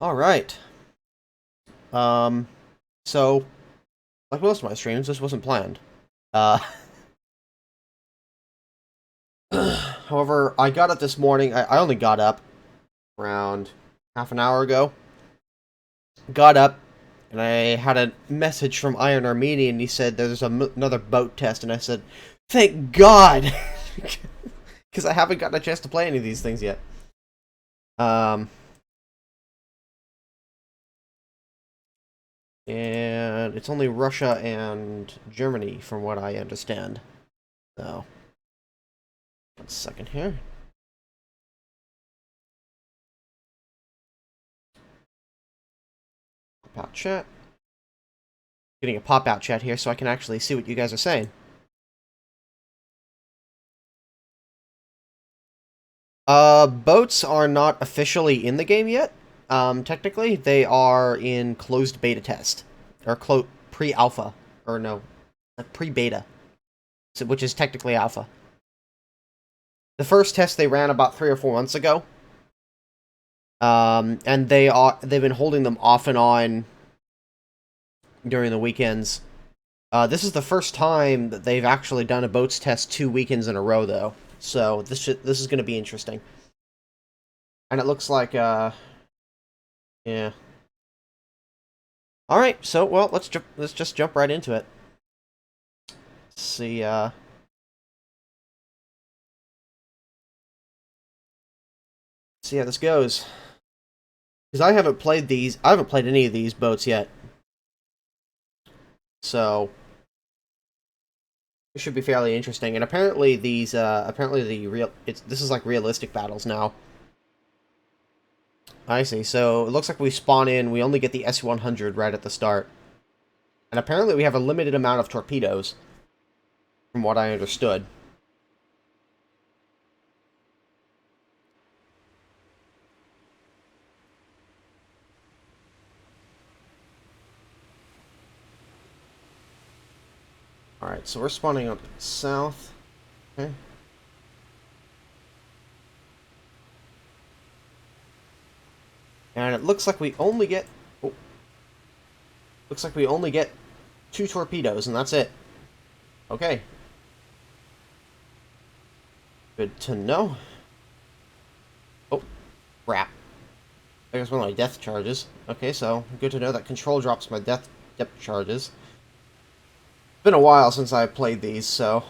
Alright. So, like most of my streams, this wasn't planned. Uh, however, I got up this morning. I only got up around half an hour ago. Got up, and I had a message from Iron Armenian, and he said there's another boat test, and I said, thank God! Because I haven't gotten a chance to play any of these things yet. And it's only Russia and Germany, from what I understand. So, 1 second here. Pop out chat. Getting a pop out chat here so I can actually see what you guys are saying. Boats are not officially in the game yet. Technically, they are in closed beta test. Or pre-alpha. Or no, pre-beta. Which is technically alpha. The first test they ran about 3 or 4 months ago. And they've been holding them off and on during the weekends. This is the first time that they've actually done a boats test 2 weekends in a row, though. So this is going to be interesting. And it looks like, yeah. All right, so well, let's just jump right into it. Let's see. See how this goes. Because I haven't played these. I haven't played any of these boats yet. So it should be fairly interesting. And apparently these, this is like realistic battles now. I see. So it looks like we spawn in. We only get the S-100 right at the start. And apparently we have a limited amount of torpedoes, from what I understood. Alright, so we're spawning up south. Okay. And it looks like we only get... Oh, looks like we only get 2 torpedoes, and that's it. Okay. Good to know. Oh, crap. There's one of my death charges. Okay, so good to know that control drops my depth charges. Been a while since I played these, so...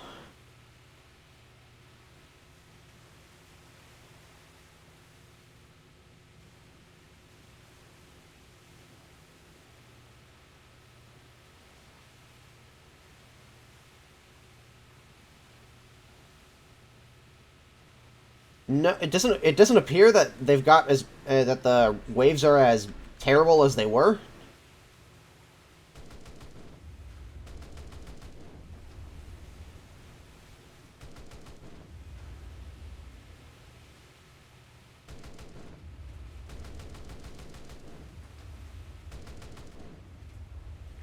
No, it doesn't. It doesn't appear that they've got as that the waves are as terrible as they were.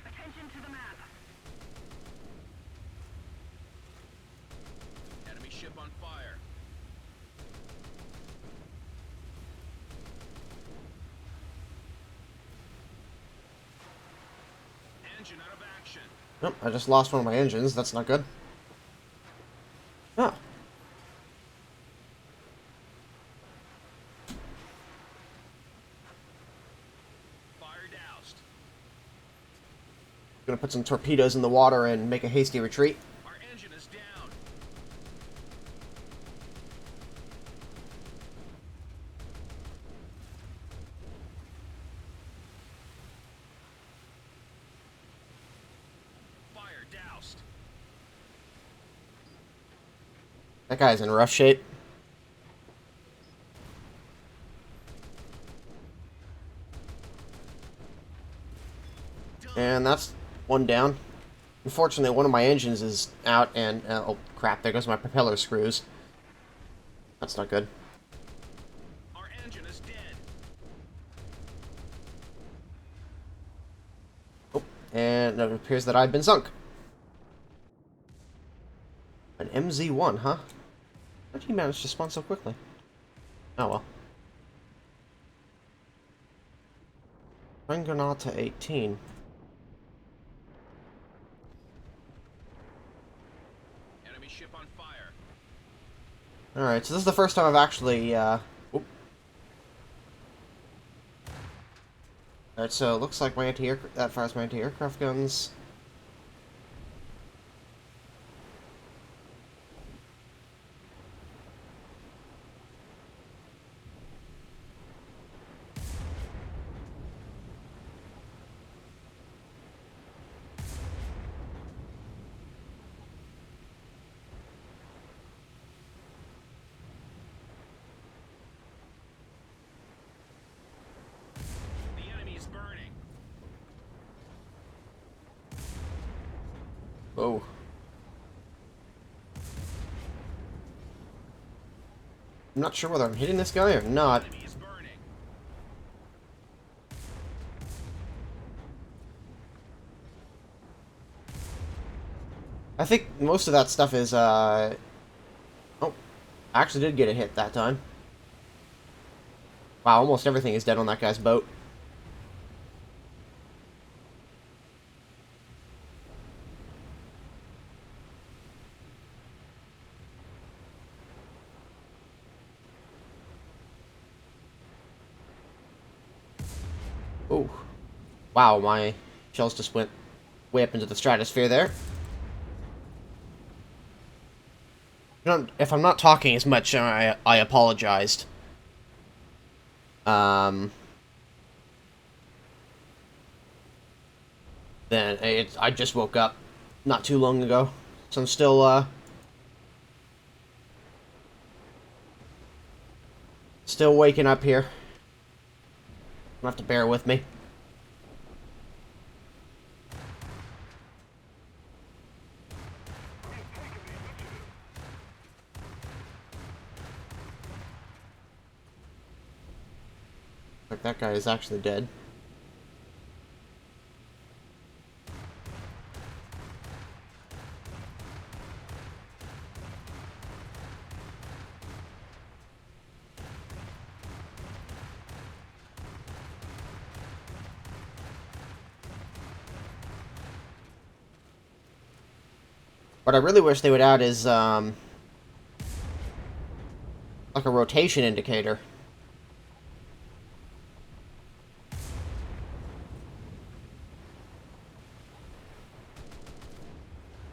Attention to the map. Enemy ship on fire. Engine out of action. Nope, I just lost one of my engines. That's not good. Oh. Fire doused. Gonna put some torpedoes in the water and make a hasty retreat. Our engine is down. Fire doused. That guy's in rough shape. And that's one down. Unfortunately, one of my engines is out, and oh crap! There goes my propeller screws. That's not good. Our engine is dead. Oh, and it appears that I've been sunk. An MZ-1, huh? How did you manage to spawn so quickly? Oh well. Granata 18. Enemy ship on fire. Alright, so this is the first time I've actually, Alright, so it looks like my that fires my anti-aircraft guns. The enemy is burning. Oh. I'm not sure whether I'm hitting this guy or not. Enemy is burning. I think most of that stuff is, Oh, I actually did get a hit that time. Wow, almost everything is dead on that guy's boat. Oh. Wow, my shells just went way up into the stratosphere there. If I'm not talking as much, I apologized. Then I just woke up not too long ago, so I'm still waking up here. You have to bear with me. Like that guy is actually dead. What I really wish they would add is like a rotation indicator.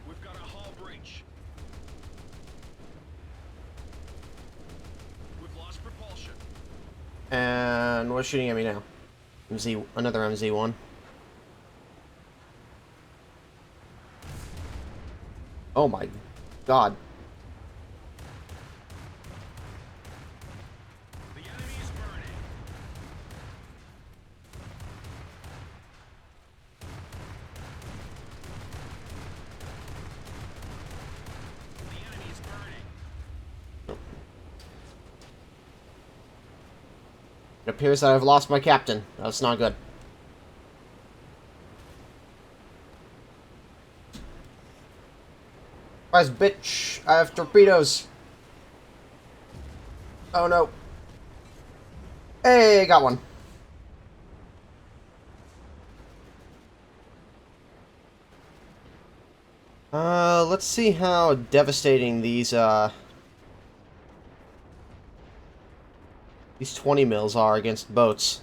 We've got a hull breach. We've lost propulsion. And what's shooting at me now? Another MZ1. Oh my god. The enemy is burning. The enemy is burning. It appears that I've lost my captain. That's not good. Surprise, bitch! I have torpedoes! Oh no. Hey, got one. Let's see how devastating these 20 mils are against boats.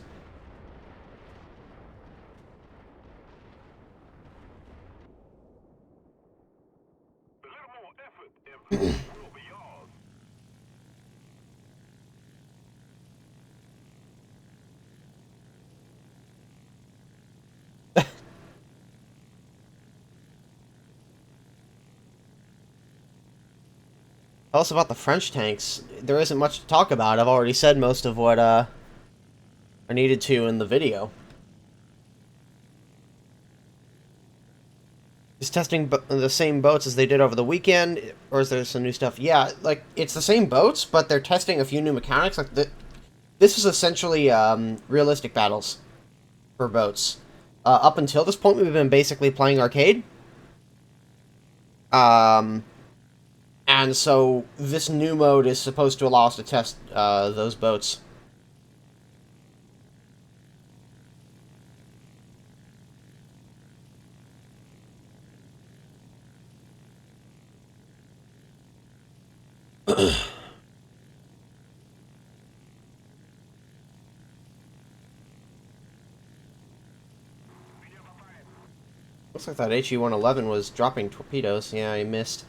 Tell us about the French tanks. There isn't much to talk about. I've already said most of what I needed to in the video. Is testing the same boats as they did over the weekend, or is there some new stuff? Yeah, like, it's the same boats, but they're testing a few new mechanics. Like, this is essentially realistic battles for boats. Up until this point, we've been basically playing arcade. And so this new mode is supposed to allow us to test those boats. Looks like that HE-111 was dropping torpedoes. Yeah, he missed.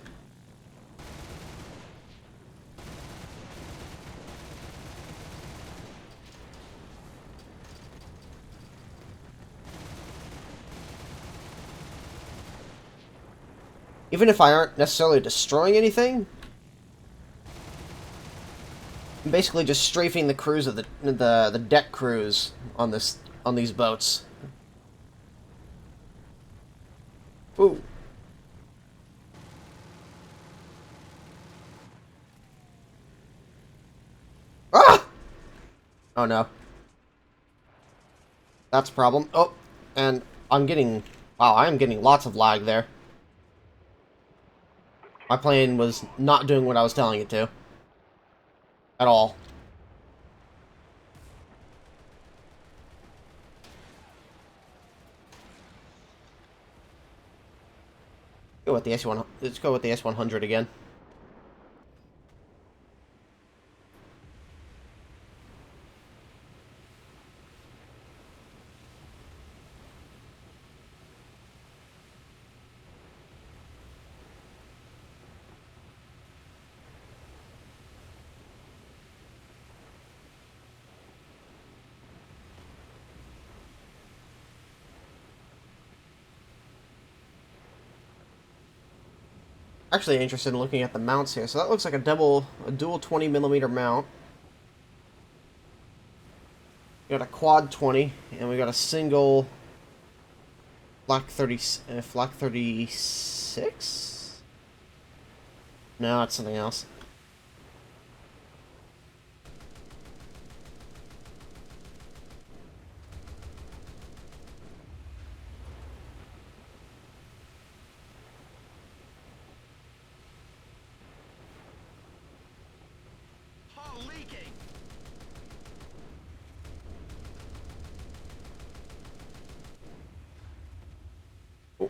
Even if I aren't necessarily destroying anything, I'm basically just strafing the crews of the deck crews on these boats. Ooh. Ah! Oh no. That's a problem. Oh, and I'm getting... Wow, I am getting lots of lag there. My plane was not doing what I was telling it to. At all. Go with the S1. Let's go with the S100 again. actually interested in looking at the mounts here. So that looks like a dual 20mm mount. We got a quad 20, and we got a single flak 36? No, it's something else. Hull leaking. Oh.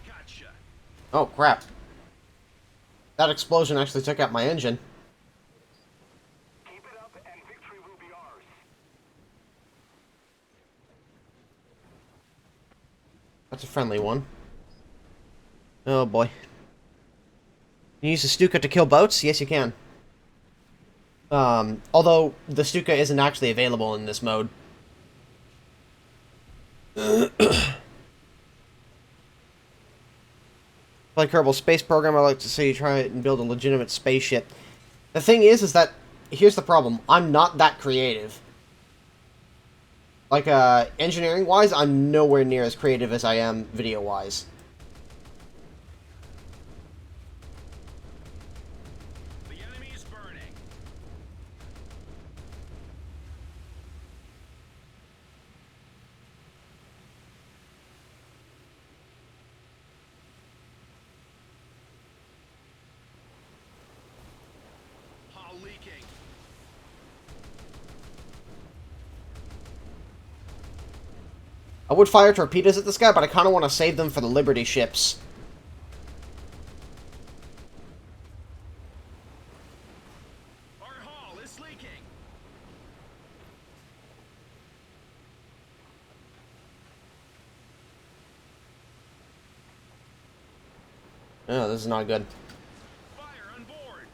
Gotcha. Oh, crap. That explosion actually took out my engine. Keep it up and victory will be ours. That's a friendly one. Oh, boy. Can you use the Stuka to kill boats? Yes, you can. Although the Stuka isn't actually available in this mode. Like Kerbal Space Program, I like to say you try and build a legitimate spaceship. The thing is that here's the problem. I'm not that creative. Like, engineering-wise, I'm nowhere near as creative as I am video-wise. The enemy is burning. Hull leaking. I would fire torpedoes at this guy, but I kind of want to save them for the Liberty ships. Our hull is leaking. Oh, this is not good. Fire on board.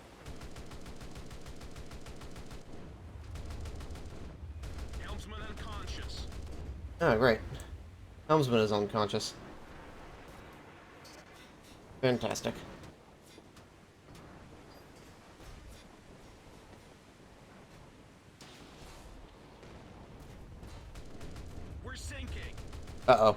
Helmsman unconscious. Oh, great. Helmsman is unconscious. Fantastic. We're sinking. Uh-oh.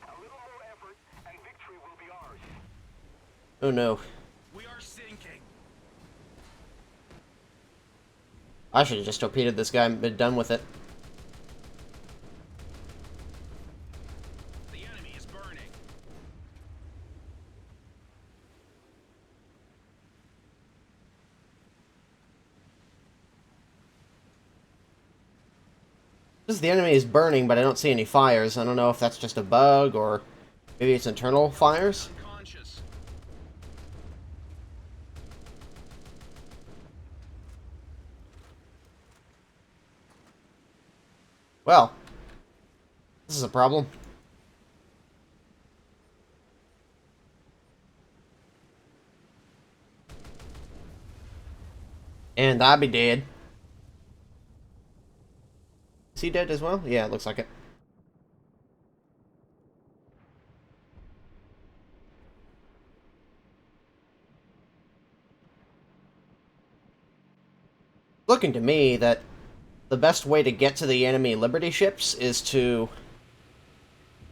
A little more effort and victory will be ours. Oh, no. We are sinking. I should have just torpedoed this guy and been done with it. The enemy is burning. This the enemy is burning, but I don't see any fires. I don't know if that's just a bug, or maybe it's internal fires. Unconscious. Well, this is a problem. And I'd be dead. Is he dead as well? Yeah, it looks like it. Looking to me that the best way to get to the enemy Liberty ships is to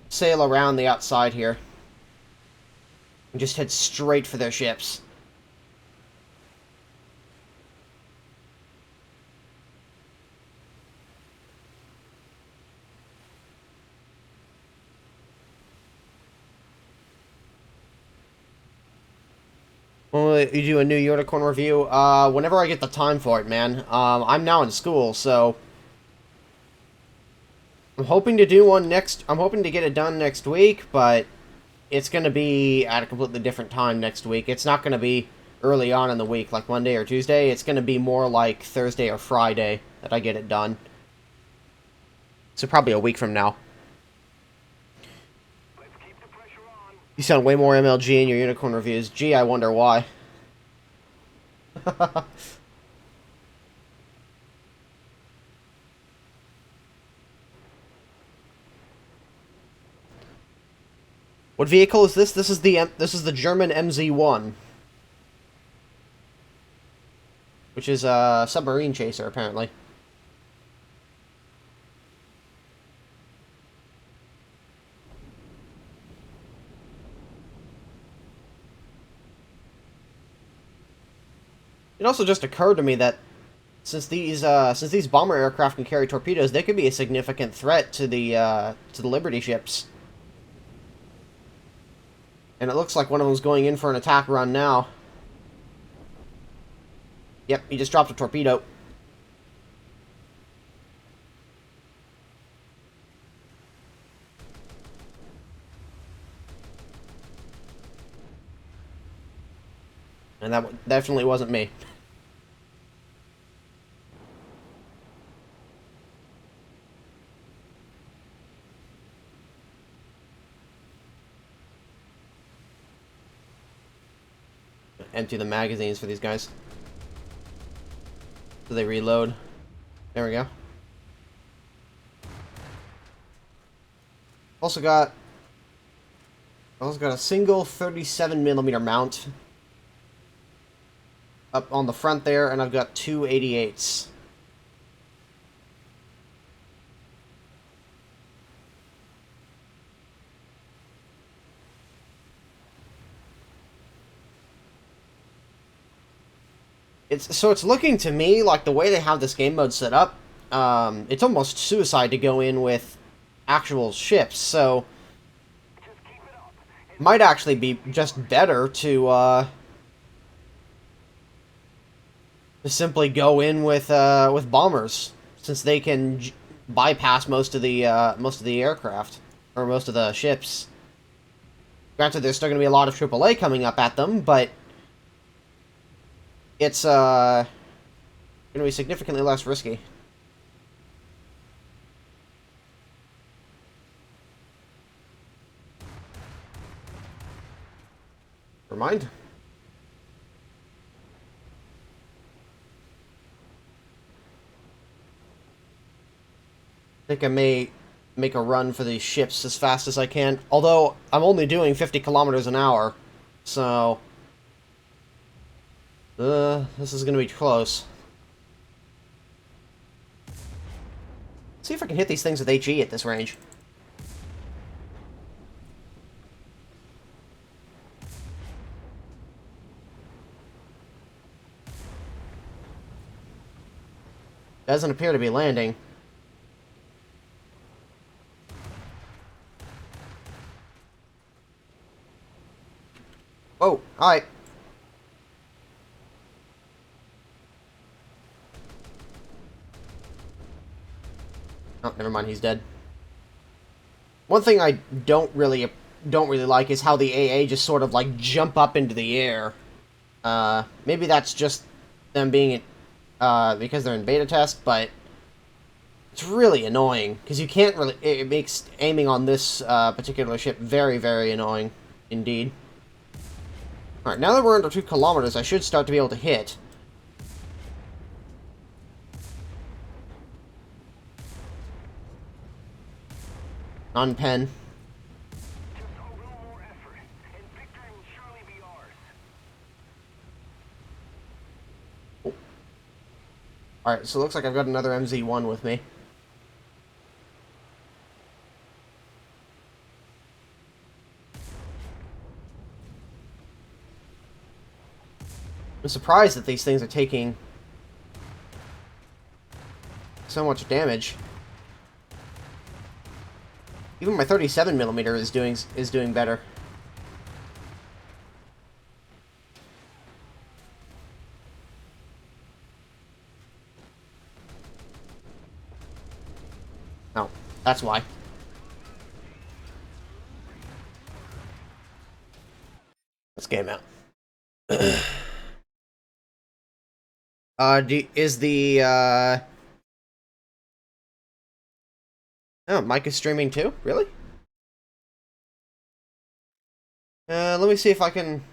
sail around the outside here. And just head straight for their ships. Well, you do a new Unicorn review? Whenever I get the time for it, man. I'm now in school, so I'm hoping to do one next... I'm hoping to get it done next week, but it's going to be at a completely different time next week. It's not going to be early on in the week, like Monday or Tuesday. It's going to be more like Thursday or Friday that I get it done. So probably a week from now. Let's keep the pressure on. You sound way more MLG in your Unicorn reviews. Gee, I wonder why. What vehicle is this? This is the German MZ-1, which is a submarine chaser apparently. It also just occurred to me that since these bomber aircraft can carry torpedoes, they could be a significant threat to the Liberty ships. And it looks like one of them's going in for an attack run now. Yep, he just dropped a torpedo. And that definitely wasn't me. Empty the magazines for these guys. So they reload. There we go. Also got a single 37mm mount up on the front there, and I've got two 88s. It's looking to me like the way they have this game mode set up, it's almost suicide to go in with actual ships, so it might actually be just better to simply go in with bombers, since they can bypass most of the aircraft, or most of the ships. Granted, there's still going to be a lot of AAA coming up at them, but it's going to be significantly less risky. Never mind. I think I may make a run for these ships as fast as I can. Although, I'm only doing 50 kilometers an hour, so this is going to be close. Let's see if I can hit these things with HE at this range. Doesn't appear to be landing. Oh, alright. Oh, never mind, he's dead. One thing I don't really like is how the AA just sort of like jump up into the air. Maybe that's just them being because they're in beta test, but it's really annoying because you can't really. It makes aiming on this particular ship very, very annoying indeed. All right, now that we're under 2 kilometers, I should start to be able to hit. On pen. Just a little more effort, and victory will surely be ours. Alright, so it looks like I've got another MZ-1 with me. I'm surprised that these things are taking so much damage. Even my 37mm is doing better. Oh, That's why. Let's game out. Is the, Oh, Mike is streaming too? Really? Let me see if I can...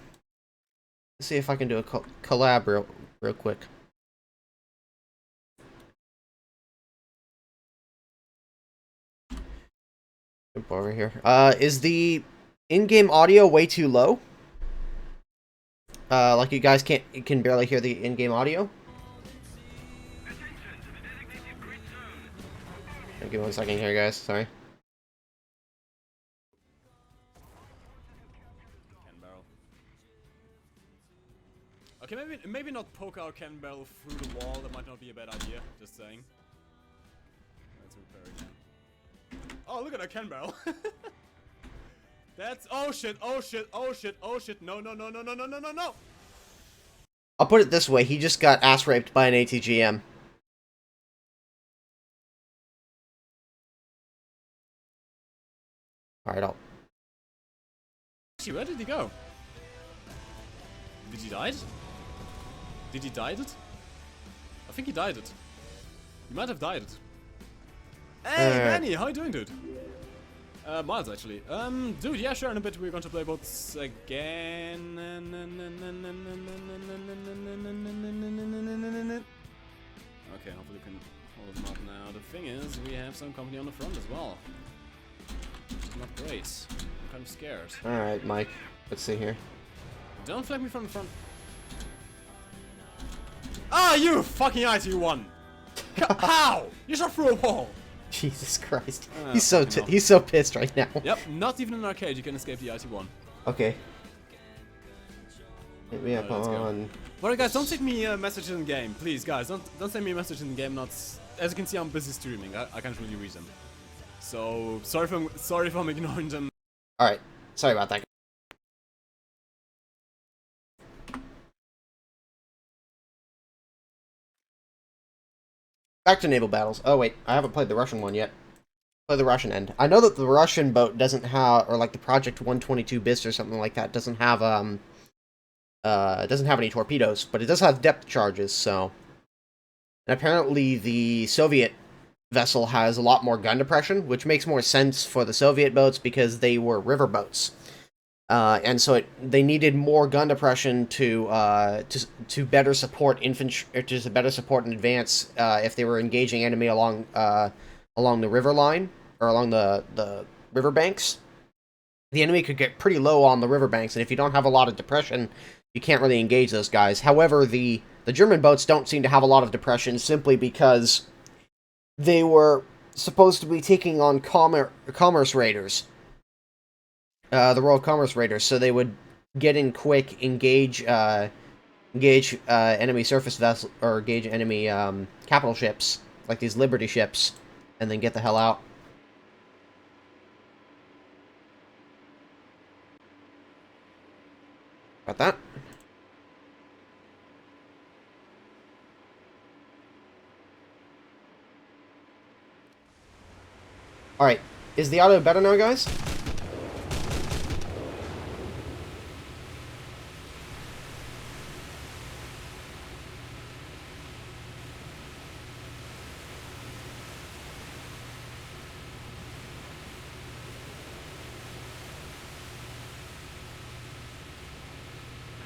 See if I can do a collab real quick. Jump over here. Is the in-game audio way too low? Like you guys can barely hear the in-game audio? Give me 1 second here, guys. Sorry. Okay, maybe not poke our cannon barrel through the wall. That might not be a bad idea. Just saying. Let's repair again. Oh, look at that cannon barrel. That's oh shit! Oh shit! Oh shit! Oh shit! No! No! No! No! No! No! No! No! No! I'll put it this way: he just got ass raped by an ATGM. All right, Actually, where did he go? Did he die? Did he die it? I think he died it. He might have died it. Hey, Manny, how you doing, dude? Miles, actually. Dude, yeah, sure, in a bit we're going to play boats again. Okay, hopefully we can hold them up now. The thing is, we have some company on the front as well. Which is not great. I'm kind of scared. Alright, Mike. Let's see here. Don't flag me from the front. Ah, you fucking IT-1! How? You shot through a wall! Jesus Christ. Oh, He's so pissed right now. Yep, not even in an arcade you can escape the IT-1. Okay. Hit me up let's go. on... Alright guys, don't send me messages in game. Please guys, don't send me a message in the game. Not as you can see, I'm busy streaming. I can't really read them. So sorry if I'm ignoring them. Alright. Sorry about that. Back to naval battles. Oh wait, I haven't played the Russian one yet. Play the Russian end. I know that the Russian boat doesn't have, or like the Project 122 BIS or something like that, doesn't have any torpedoes, but it does have depth charges. So, and apparently the Soviet vessel has a lot more gun depression, which makes more sense for the Soviet boats because they were river boats. And so they needed more gun depression to better support infantry, or to better support and advance if they were engaging enemy along the river line or along the river banks. The enemy could get pretty low on the river banks, and if you don't have a lot of depression, you can't really engage those guys. However, the German boats don't seem to have a lot of depression simply because they were supposed to be taking on commerce raiders. The Royal Commerce Raiders, so they would get in quick, engage enemy surface vessel, or engage enemy capital ships, like these Liberty ships, and then get the hell out. Got that? Alright, is the audio better now, guys?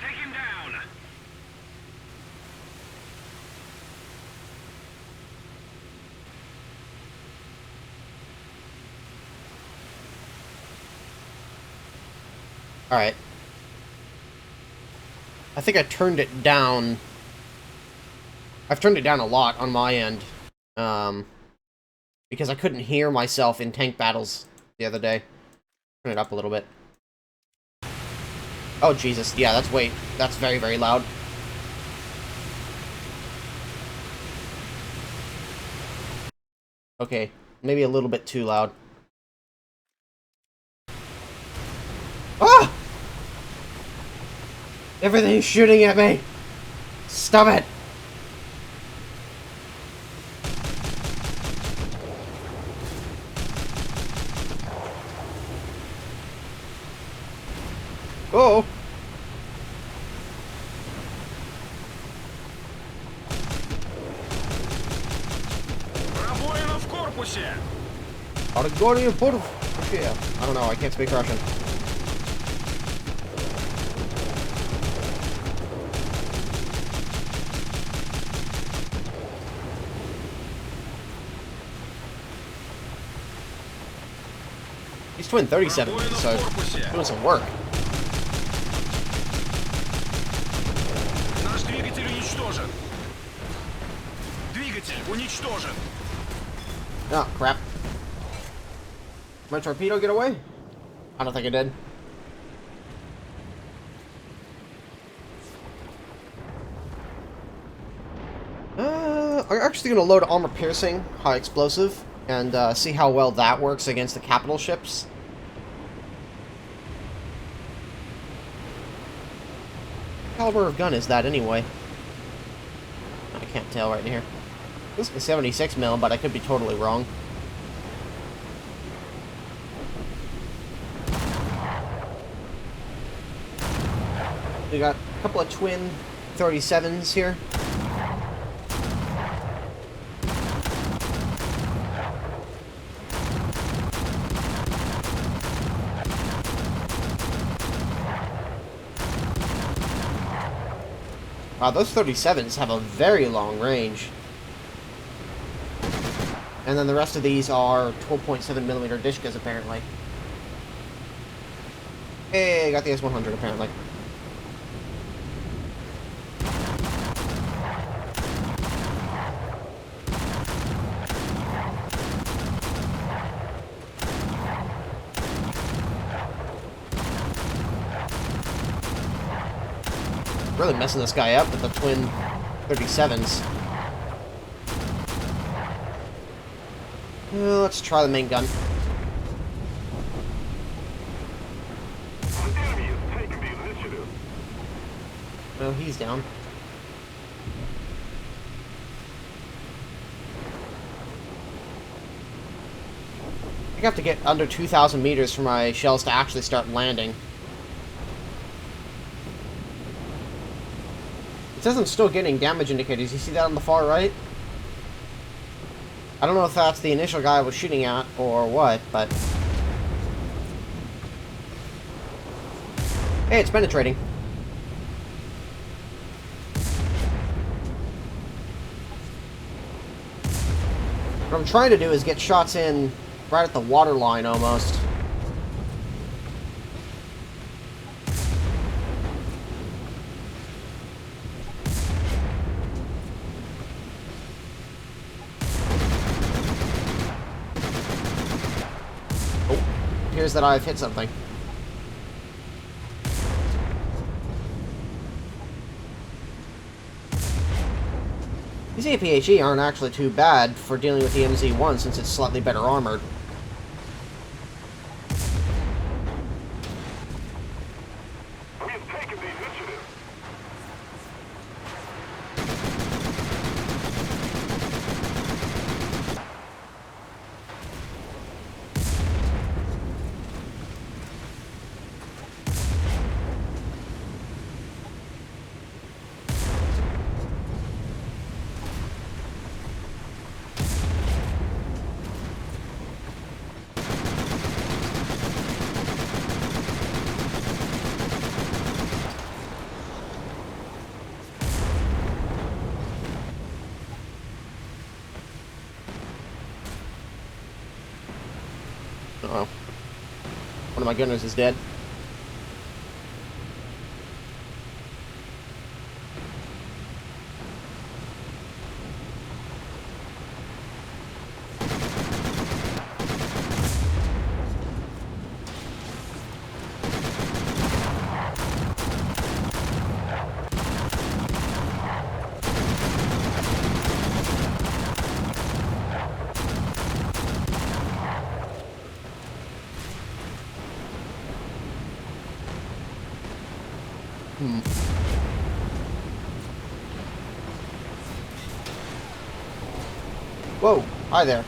Take him down! Alright. I think I turned it down. I've turned it down a lot on my end. Because I couldn't hear myself in tank battles the other day. Turn it up a little bit. Oh, Jesus. Yeah, that's very, very loud. Okay, maybe a little bit too loud. Ah! Everything's shooting at me! Stop it! Oh! Пробоина в корпусе! Argonia Burv. Yeah. I don't know, I can't speak Russian. He's twin 37, so doing some work. Наш двигатель уничтожен. Двигатель уничтожен. Oh, crap. My torpedo get away? I don't think it did. I'm actually going to load armor piercing, high explosive, and see how well that works against the capital ships. What caliber of gun is that anyway? I can't tell right here. This is a 76 mil, but I could be totally wrong. We got a couple of twin 37s here. Wow, those 37s have a very long range. And then the rest of these are 12.7mm Dishkas, apparently. Hey, got the S-100, apparently. Really messing this guy up with the twin 37s. Let's try the main gun. The enemy is taking the initiative. Oh, he's down. I have to get under 2,000 meters for my shells to actually start landing. It says I'm still getting damage indicators. You see that on the far right? I don't know if that's the initial guy I was shooting at or what, but... Hey, it's penetrating. What I'm trying to do is get shots in right at the water line, almost. Appears that I've hit something. These APHE aren't actually too bad for dealing with the MZ-1 since it's slightly better armored. We have taken the initiative. Uh-oh. One of my gunners is dead. Whoa, hi there.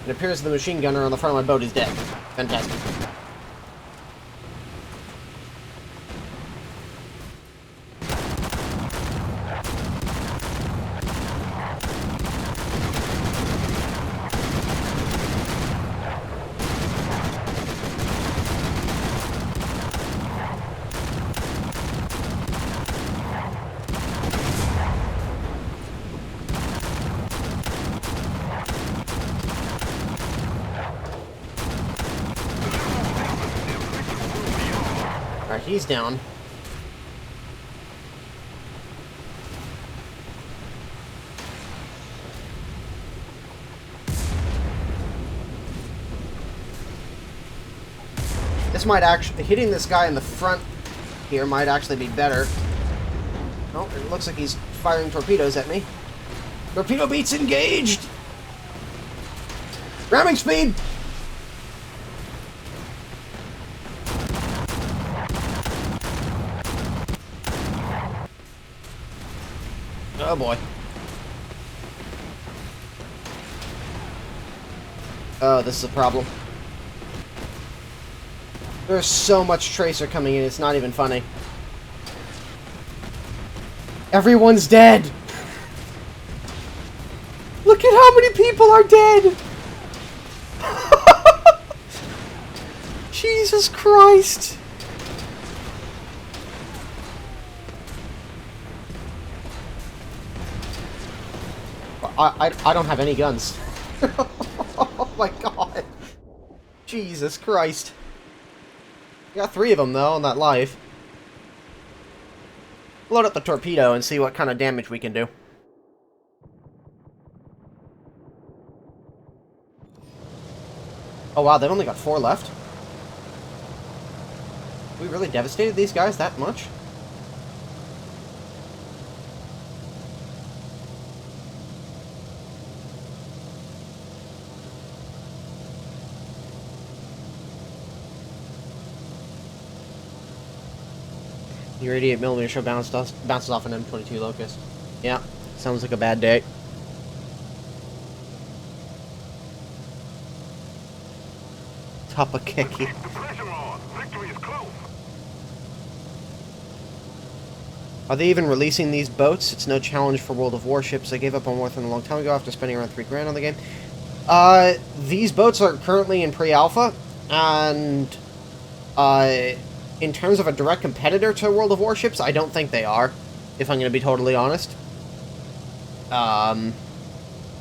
It appears the machine gunner on the front of my boat is dead. Fantastic. Alright, he's down. This might actually... Hitting this guy in the front here might actually be better. Oh, it looks like he's firing torpedoes at me. Torpedo beats engaged! Ramming speed! Oh boy. Oh, this is a problem. There's so much tracer coming in, it's not even funny. Everyone's dead! Look at how many people are dead! Jesus Christ! I don't have any guns. Oh my god. Jesus Christ. I got 3 of them though on that life. Load up the torpedo and see what kind of damage we can do. Oh wow, they've only got 4 left. We really devastated these guys that much? Your 88mm shell bounces off an M22 Locust. Yeah, sounds like a bad day. Topakeki. Keep the pressure on. Victory is close. Are they even releasing these boats? It's no challenge for World of Warships. I gave up on Warthog a long time ago after spending around $3 on the game. These boats are currently in pre-alpha, and in terms of a direct competitor to World of Warships, I don't think they are, if I'm going to be totally honest.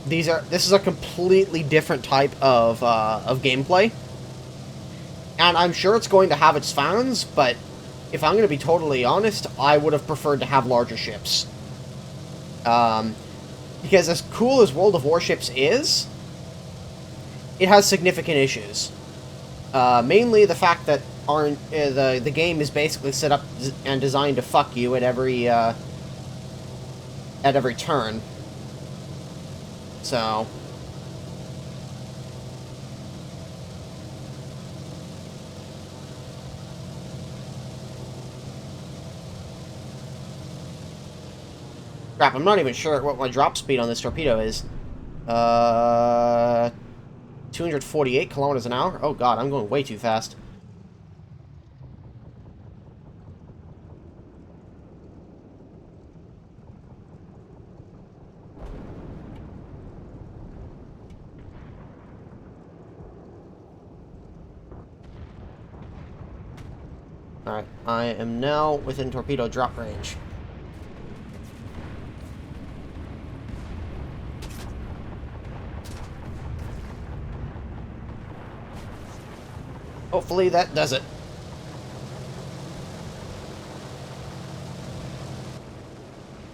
This is a completely different type of gameplay. And I'm sure it's going to have its fans, but if I'm going to be totally honest, I would have preferred to have larger ships. Because as cool as World of Warships is, it has significant issues. Mainly the fact that the game is basically set up and designed to fuck you at every turn. So crap, I'm not even sure what my drop speed on this torpedo is. 248 kilometers an hour? Oh god, I'm going way too fast. Alright, I am now within torpedo drop range. Hopefully that does it.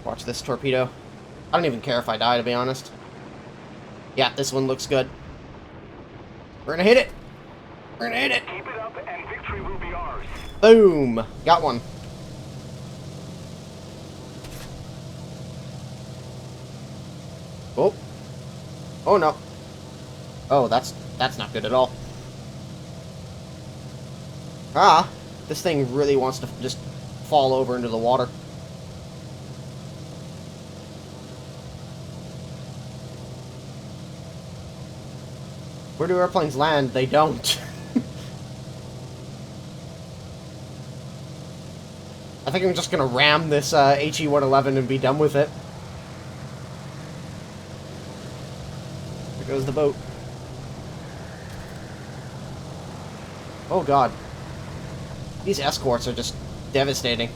Watch this torpedo. I don't even care if I die, to be honest. Yeah, this one looks good. We're gonna hit it! We're gonna hit it! Keep it up and victory will be ours. Boom! Got one. Oh. Oh no. Oh, that's not good at all. Ah, this thing really wants to just fall over into the water. Where do airplanes land? They don't. I think I'm just gonna ram this HE-111 and be done with it. There goes the boat. Oh god. These escorts are just devastating.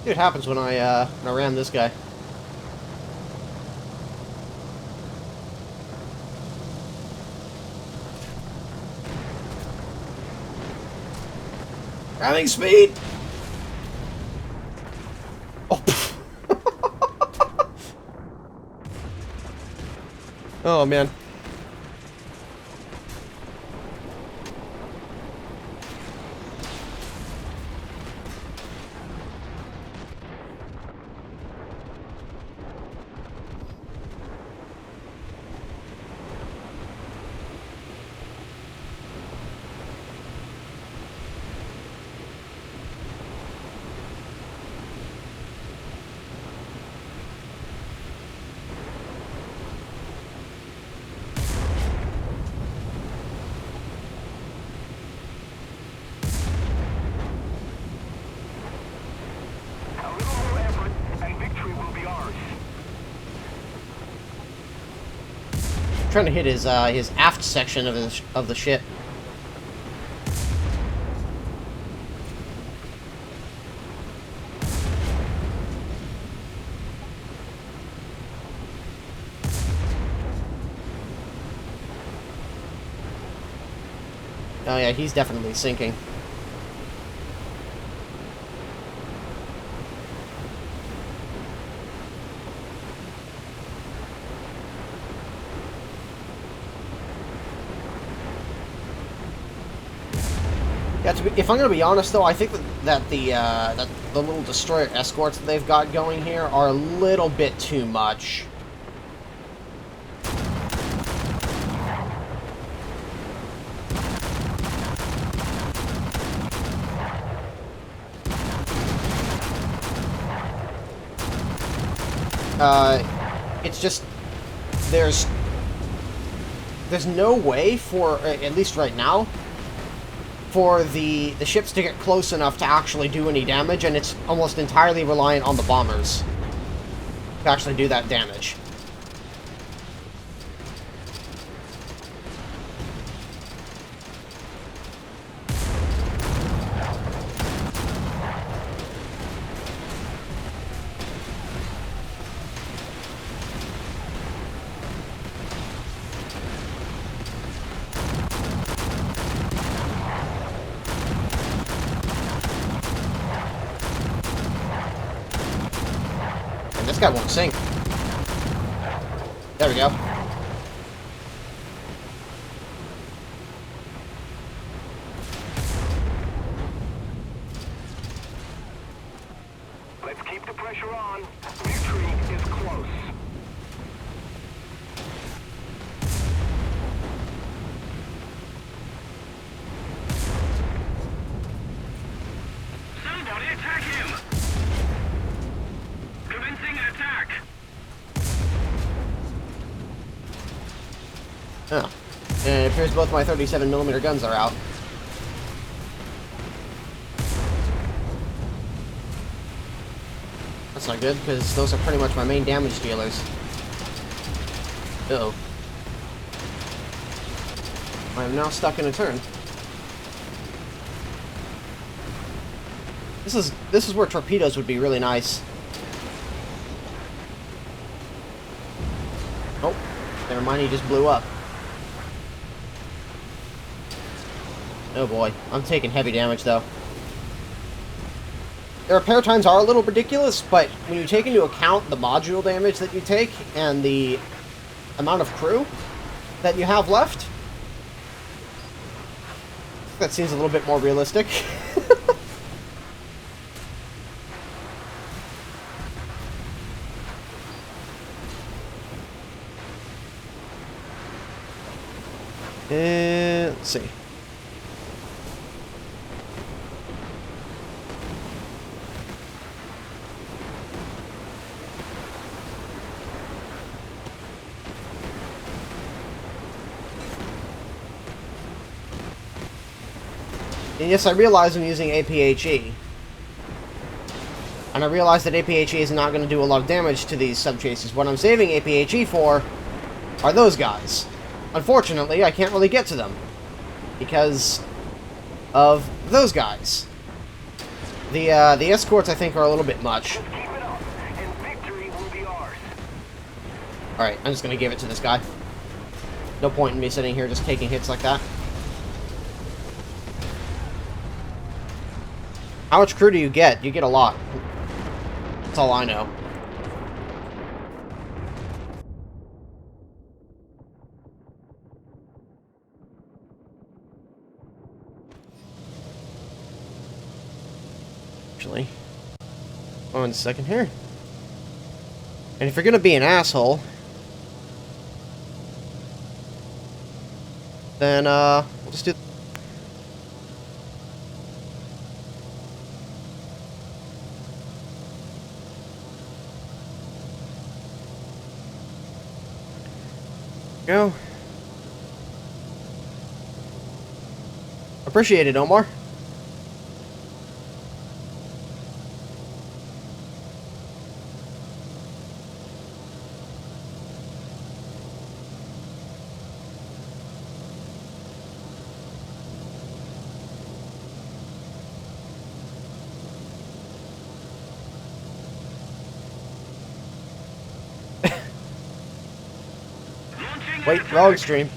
See what happens when I ram this guy. Ramming speed! Oh, oh man. A little more effort, and victory will be ours. Trying to hit his aft section of the ship. Oh yeah, he's definitely sinking. Yeah, if I'm gonna be honest though, I think that the little destroyer escorts that they've got going here are a little bit too much. It's just there's no way for, at least right now, for the ships to get close enough to actually do any damage, and it's almost entirely reliant on the bombers to actually do that damage. This guy won't sink. There we go. Let's keep the pressure on. Victory is close. Somebody attack him! Commencing attack! Oh. And it appears both my 37mm guns are out. That's not good, because those are pretty much my main damage dealers. Uh-oh. I am now stuck in a turn. This is where torpedoes would be really nice. Oh, never mind, he just blew up. Oh boy, I'm taking heavy damage though. The repair times are a little ridiculous, but when you take into account the module damage that you take and the amount of crew that you have left, that seems a little bit more realistic. And let's see. And yes, I realize I'm using APHE. And I realize that APHE is not going to do a lot of damage to these sub-chases. What I'm saving APHE for are those guys. Unfortunately, I can't really get to them. Because of those guys. The escorts, I think, are a little bit much. Just keep it up, and victory will be ours. Alright, I'm just going to give it to this guy. No point in me sitting here just taking hits like that. How much crew do you get? You get a lot. That's all I know. Actually, 1 second here. And if you're gonna be an asshole, then we'll just do. Go. Appreciate it, Omar. Wait, wrong stream.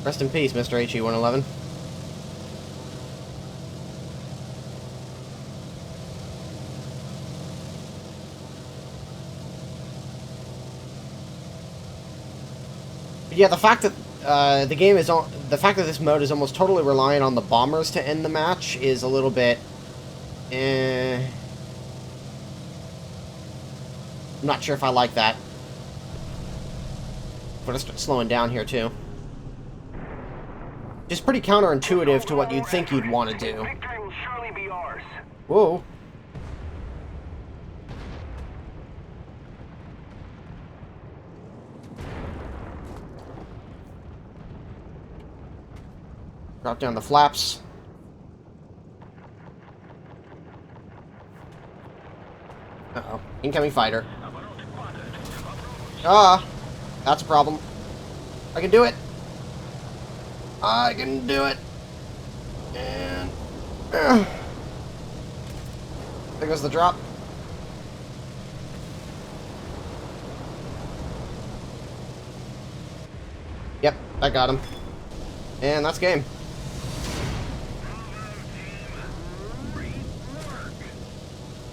Rest in peace, Mr. HE-111. Yeah, the fact that the game is on the fact that this mode is almost totally reliant on the bombers to end the match is a little bit. I'm not sure if I like that. I'm gonna start slowing down here too. Just pretty counterintuitive to what you'd think you'd want to do. Victory will surely be ours. Whoa. Drop down the flaps. Uh-oh. Incoming fighter. Ah! That's a problem. I can do it! I can do it! And... there goes the drop. Yep, I got him. And that's game.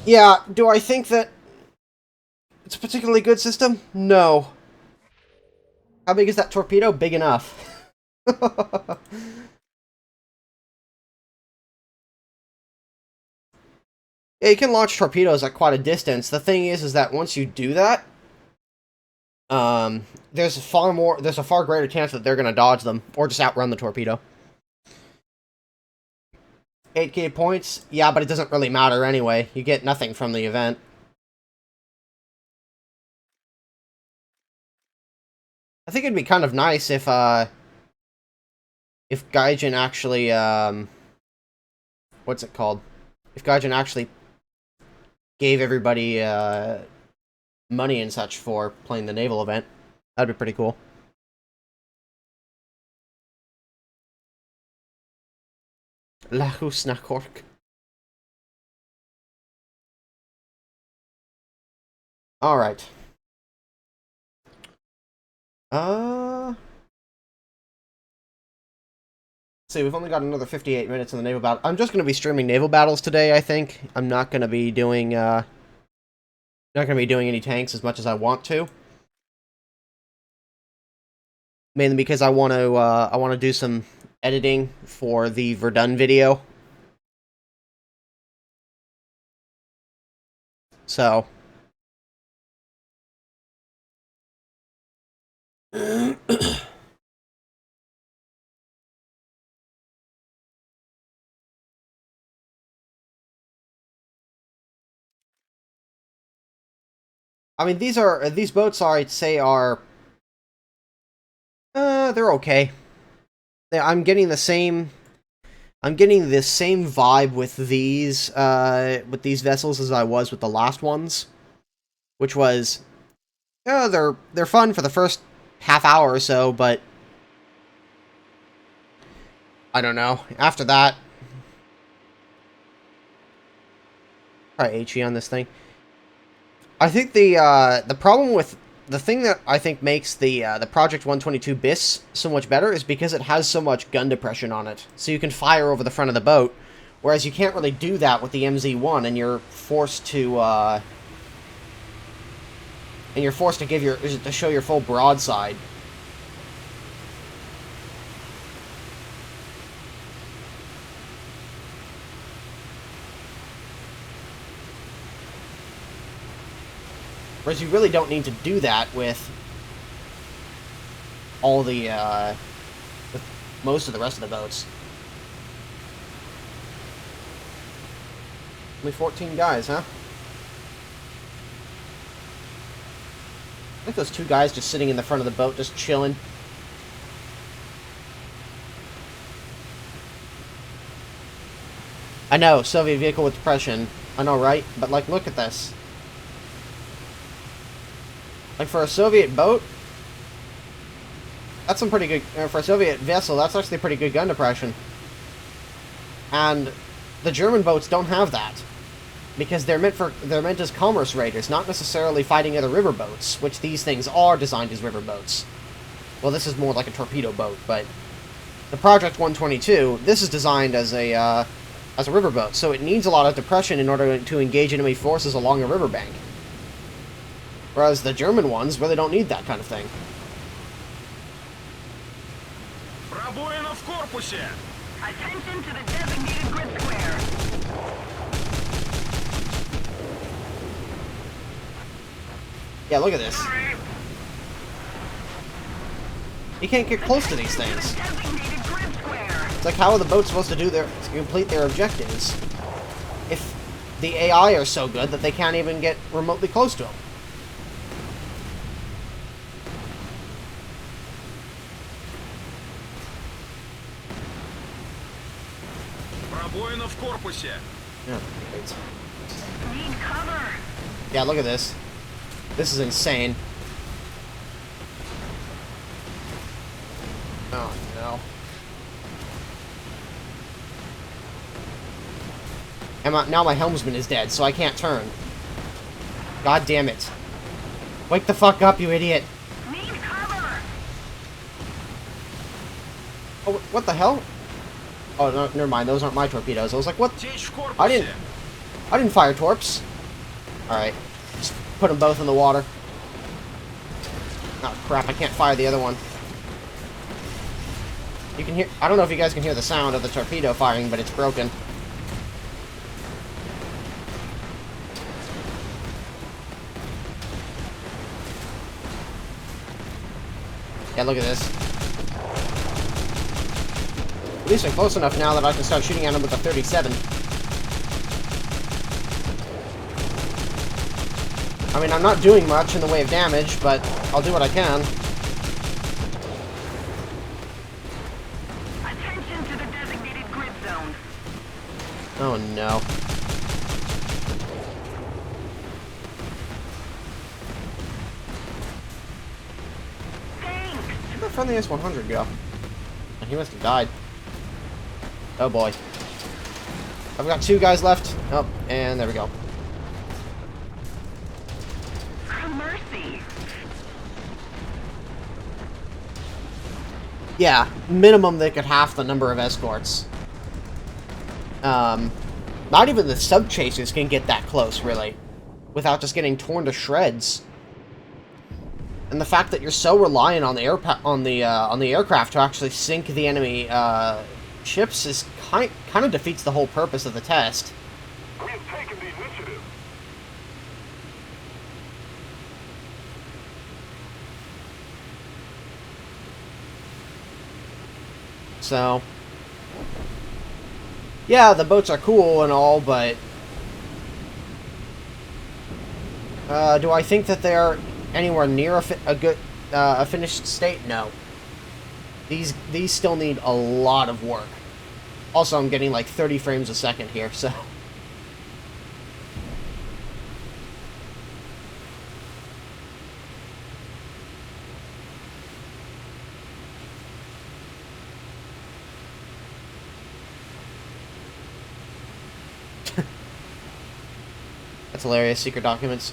Yeah, do I think that it's a particularly good system? No. How big is that torpedo? Big enough. Yeah, you can launch torpedoes at quite a distance. The thing is that once you do that, there's a far greater chance that they're gonna dodge them or just outrun the torpedo. 8k points? Yeah, but it doesn't really matter anyway. You get nothing from the event. I think it'd be kind of nice if Gaijin actually, what's it called? If Gaijin actually gave everybody, money and such for playing the naval event. That'd be pretty cool. Lahus na Cork. Alright. See, we've only got another 58 minutes in the naval battle. I'm just going to be streaming naval battles today, I think. I'm not going to be doing, any tanks as much as I want to. Mainly because I want to do some editing for the Verdun video. So. I mean, these boats are, I'd say, are they're okay. I'm getting the same vibe with these vessels as I was with the last ones, which was, they're fun for the first half hour or so, but I don't know. After that, try HE on this thing. I think the problem with the thing that I think makes the Project 122 BIS so much better is because it has so much gun depression on it, so you can fire over the front of the boat, whereas you can't really do that with the MZ1, and you're forced to to show your full broadside. Whereas you really don't need to do that with all the, with most of the rest of the boats. Only 14 guys, huh? I think those two guys just sitting in the front of the boat, just chilling. I know, Soviet vehicle with depression. I know, right? But, like, look at this. Like, for a Soviet boat, that's some pretty good... for a Soviet vessel, that's actually pretty good gun depression. And the German boats don't have that. Because they're meant as commerce raiders, not necessarily fighting other river boats, which these things are designed as river boats. Well, this is more like a torpedo boat, but the Project 122, this is designed as a river boat, so it needs a lot of depression in order to engage enemy forces along a riverbank. Whereas the German ones really don't need that kind of thing. Пробоина в корпусе! Attention to the designated grid square. Yeah, look at this. You can't get close to these things. Designated grid square. It's like, how are the boats supposed to complete their objectives if the AI are so good that they can't even get remotely close to them? Пробоина в корпусе! Yeah, great. Need cover. Yeah, look at this. This is insane. Oh, no. And now my helmsman is dead, so I can't turn. God damn it. Wake the fuck up, you idiot. Need cover. Oh, what the hell? Oh, no, never mind. Those aren't my torpedoes. I was like, what? Течь в корпусе! I didn't fire torps. Alright. Just put them both in the water. Oh, crap. I can't fire the other one. You can hear... I don't know if you guys can hear the sound of the torpedo firing, but it's broken. Yeah, look at this. At least I'm close enough now that I can start shooting at him with a 37. I mean, I'm not doing much in the way of damage, but I'll do what I can. Attention to the designated grid zone. Oh, no. Thanks. Where'd the friendly S-100 go? He must have died. Oh, boy. I've got 2 guys left. Oh, and there we go. Mercy. Yeah, minimum they could half the number of escorts. Not even the sub-chasers can get that close, really, without just getting torn to shreds. And the fact that you're so reliant on the aircraft to actually sink the enemy ships is kind of defeats the whole purpose of the test. We have taken the initiative! So, yeah, the boats are cool and all, but do I think that they're anywhere near a finished state? No. These still need a lot of work. Also, I'm getting like 30 frames a second here, so... That's hilarious. Secret documents.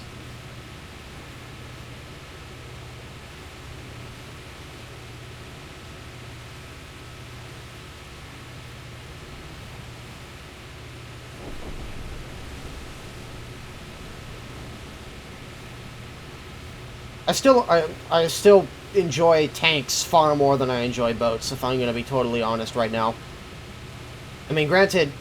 I still enjoy tanks far more than I enjoy boats, if I'm going to be totally honest right now. I mean, granted,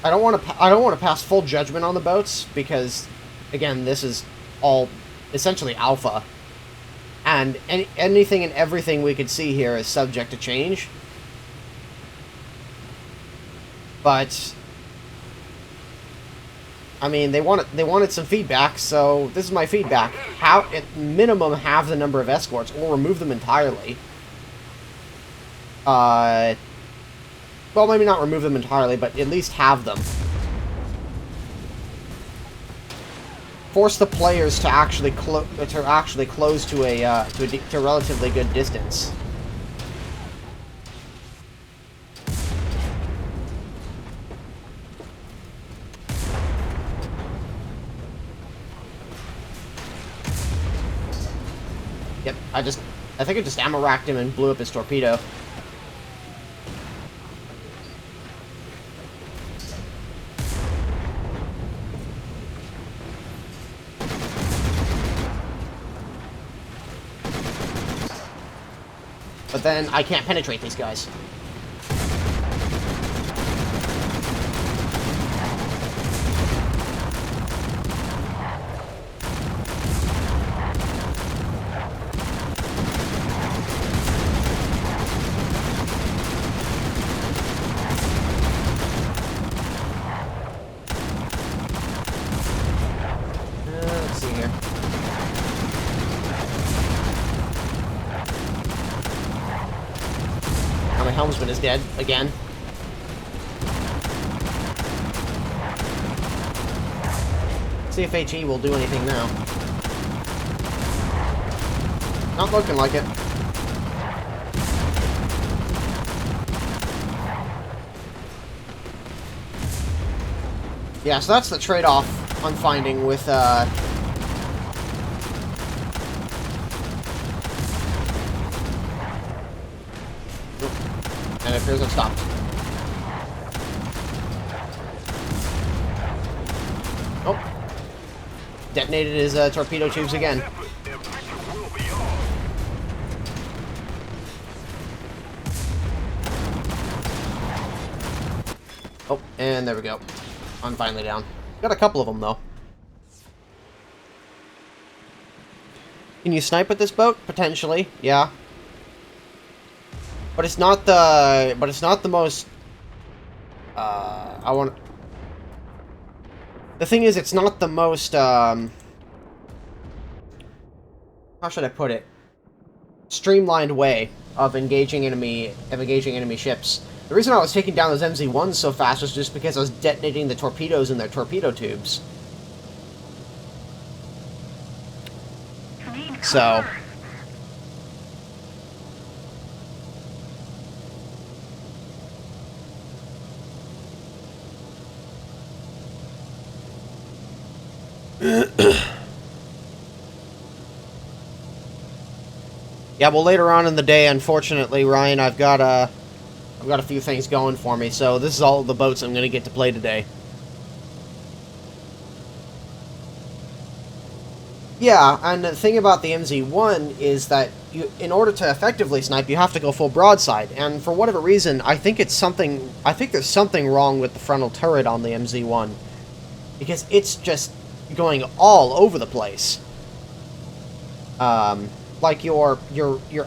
I don't want to pass full judgment on the boats because, again, this is all essentially alpha, and anything and everything we could see here is subject to change. But I mean, they wanted some feedback, so this is my feedback. At minimum, have the number of escorts, or remove them entirely. Well, maybe not remove them entirely, but at least have them. Force the players to actually close to a relatively good distance. Yep, I think I just ammo racked him and blew up his torpedo. But then I can't penetrate these guys. Let's see here. Oh, my helmsman is dead again. See if HE will do anything now. Not looking like it. Yeah, so that's the trade-off I'm finding with, and it appears I've stopped. Oh. Detonated his torpedo tubes again. Oh, and there we go. I'm finally down. Got a couple of them, though. Can you snipe with this boat? Potentially, yeah. But it's not the... But it's not the most... I want... The thing is, it's not the most, how should I put it? Streamlined way of engaging enemy ships. The reason I was taking down those MZ-1s so fast was just because I was detonating the torpedoes in their torpedo tubes. So... Yeah, well, later on in the day, unfortunately, Ryan, I've got a few things going for me, so this is all the boats I'm going to get to play today. Yeah, and the thing about the MZ-1 is that in order to effectively snipe, you have to go full broadside, and for whatever reason, I think there's something wrong with the frontal turret on the MZ-1, because it's just going all over the place. Like your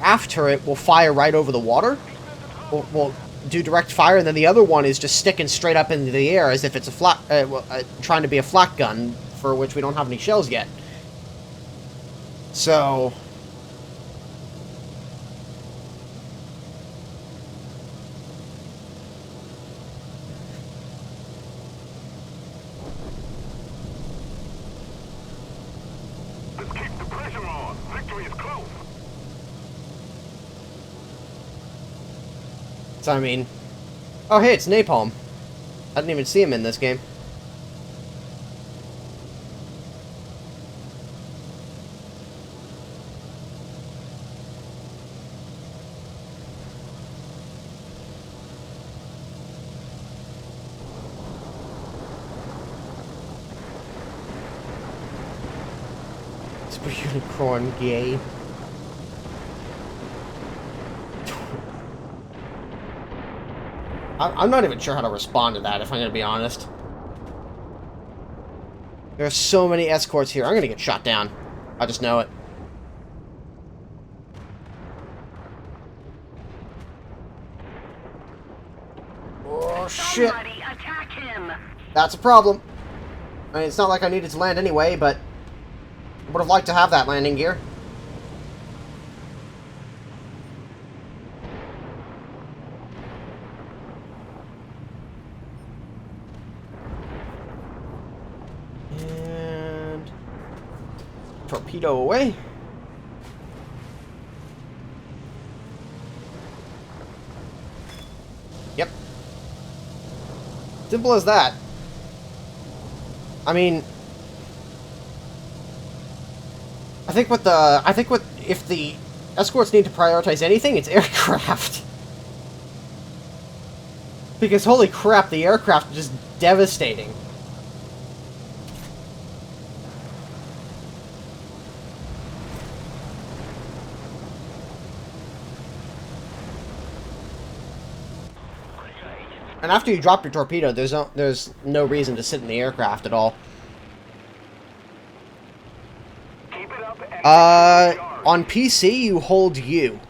aft turret will fire right over the water, will do direct fire, and then the other one is just sticking straight up into the air as if it's a flat, trying to be a flak gun, for which we don't have any shells yet. So So, I mean... Oh, hey, it's Napalm. I didn't even see him in this game. Super Unicorn gay. I'm not even sure how to respond to that, if I'm going to be honest. There are so many escorts here. I'm going to get shot down. I just know it. Oh, shit. Somebody attack him. That's a problem. I mean, it's not like I needed to land anyway, but I would have liked to have that landing gear. And torpedo away. Yep. Simple as that. I mean, I think if the escorts need to prioritize anything, it's aircraft. Because holy crap, the aircraft are just devastating. And after you drop your torpedo, there's no reason to sit in the aircraft at all. Keep it up and On PC, you hold U.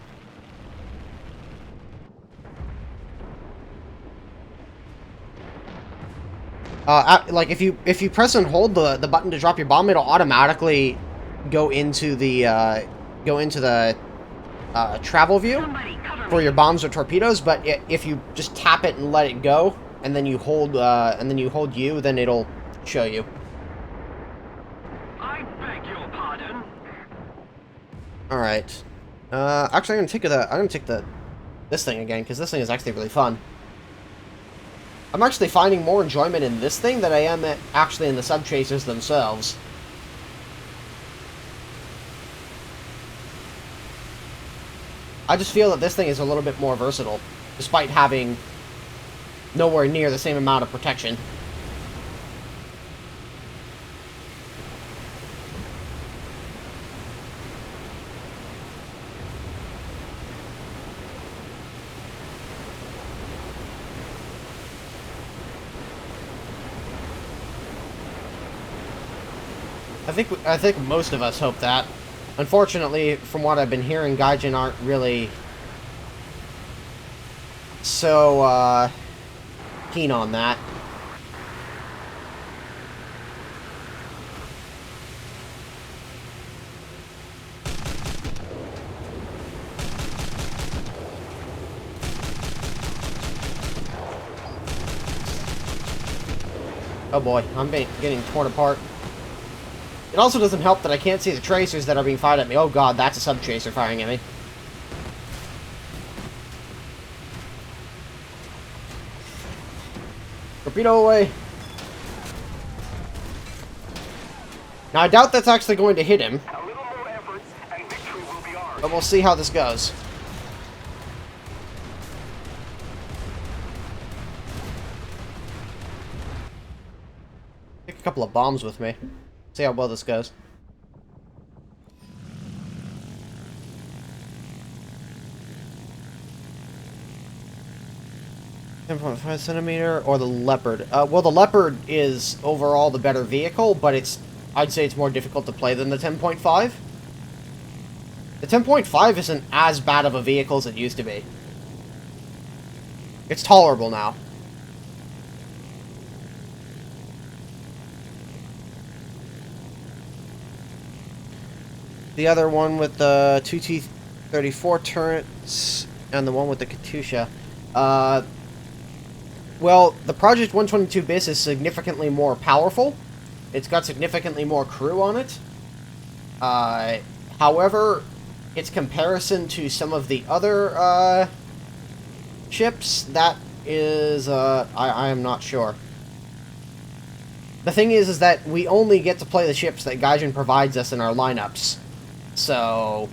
Like if you press and hold the button to drop your bomb, it'll automatically go into the travel view Somebody cover for me. your bombs or torpedoes. But if you just tap it and let it go, and then you hold U, then it'll show you. I beg your pardon. All right. Actually, I'm gonna take this thing again because this thing is actually really fun. I'm actually finding more enjoyment in this thing than I am actually in the sub chasers themselves. I just feel that this thing is a little bit more versatile, despite having nowhere near the same amount of protection. I think most of us hope that. Unfortunately, from what I've been hearing, Gaijin aren't really so keen on that. Oh boy, I'm getting torn apart. It also doesn't help that I can't see the tracers that are being fired at me. Oh god, that's a sub-tracer firing at me. Torpedo away. Now, I doubt that's actually going to hit him, a little more effort and victory will be ours. but we'll see how this goes. Take a couple of bombs with me. See how well this goes. 10.5 centimeter or the Leopard. Well, the Leopard is overall the better vehicle, but I'd say it's more difficult to play than the 10.5. The 10.5 isn't as bad of a vehicle as it used to be. It's tolerable now. The other one with the 2T-34 turrets and the one with the Katusha. Well, the Project 122 BIS is significantly more powerful. It's got significantly more crew on it. However, its comparison to some of the other ships, that is, I am not sure. The thing is that we only get to play the ships that Gaijin provides us in our lineups. So,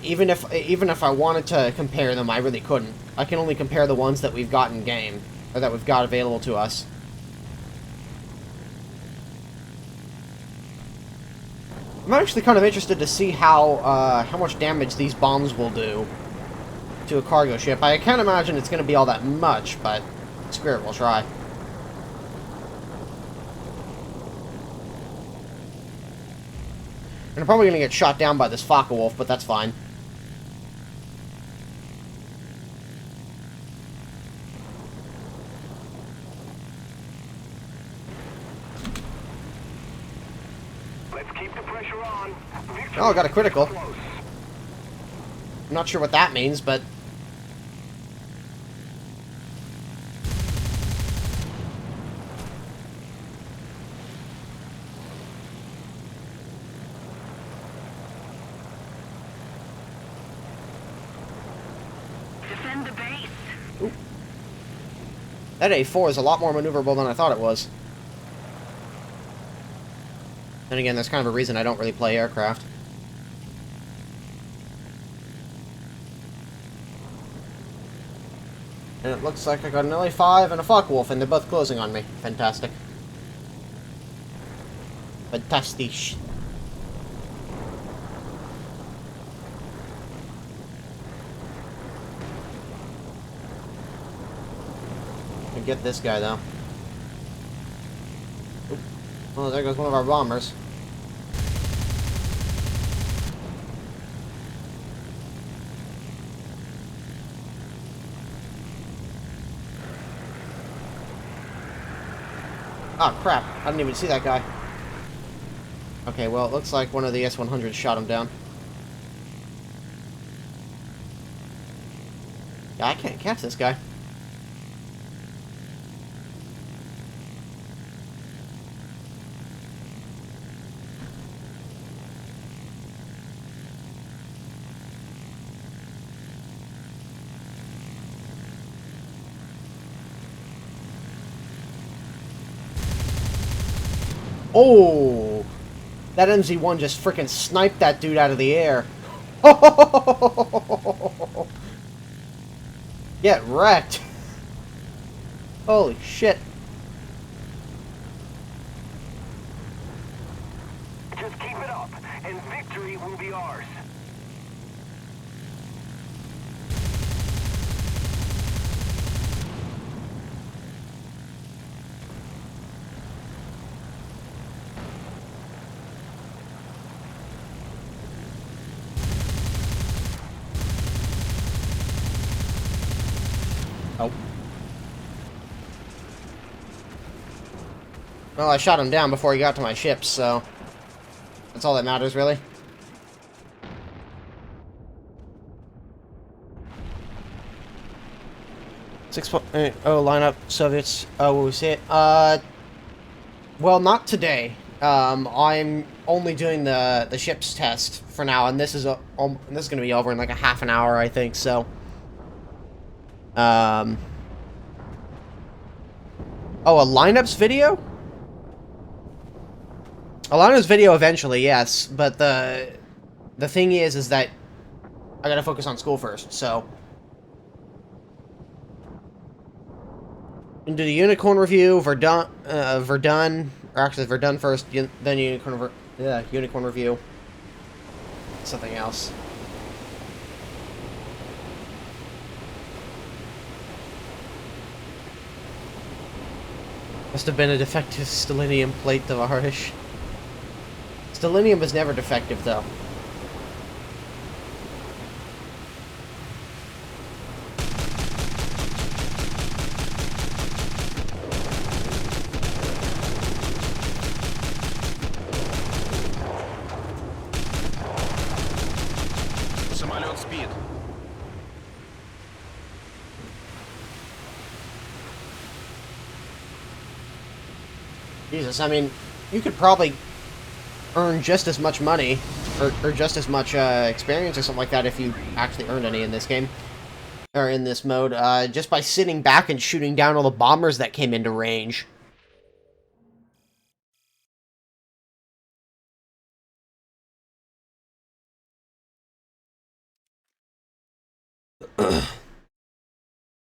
even if I wanted to compare them, I really couldn't. I can only compare the ones that we've got in game, or that we've got available to us. I'm actually kind of interested to see how much damage these bombs will do to a cargo ship. I can't imagine it's going to be all that much, but screw it, we'll try. And I'm probably going to get shot down by this Focke-Wulf, but that's fine. Let's keep the pressure on. Victory Oh, I got a critical. is close. I'm not sure what that means, but... Defend the base. That A4 is a lot more maneuverable than I thought it was. Then again, that's kind of a reason I don't really play aircraft. And it looks like I got an LA-5 and a Focke-Wulf, and they're both closing on me. Fantastic. Fantastic. Get this guy, though. Oop. Oh, there goes one of our bombers. Oh, crap. I didn't even see that guy. Okay, well, it looks like one of the S-100s shot him down. Yeah, I can't catch this guy. Oh! That MZ-1 just frickin' sniped that dude out of the air. Get wrecked. Holy shit. Just keep it up, and victory will be ours. Oh. Well, I shot him down before he got to my ship, so... that's all that matters, really. Oh, line up, Soviets. Oh, will we see it? Well, not today. I'm only doing the ship's test for now, and this is going to be over in like a half an hour, I think, so... Oh, a lineups video? A lineups video eventually, yes, but the thing is that I gotta focus on school first, so... do the Unicorn review, Verdun, or actually Verdun first, then Unicorn review. Something else. Must have been a defective stellinium plate, Tavarish. Stellinium is never defective, though. Самолет спит. Jesus, I mean, you could probably earn just as much money, or just as much experience or something like that if you actually earned any in this game. or in this mode, just by sitting back and shooting down all the bombers that came into range.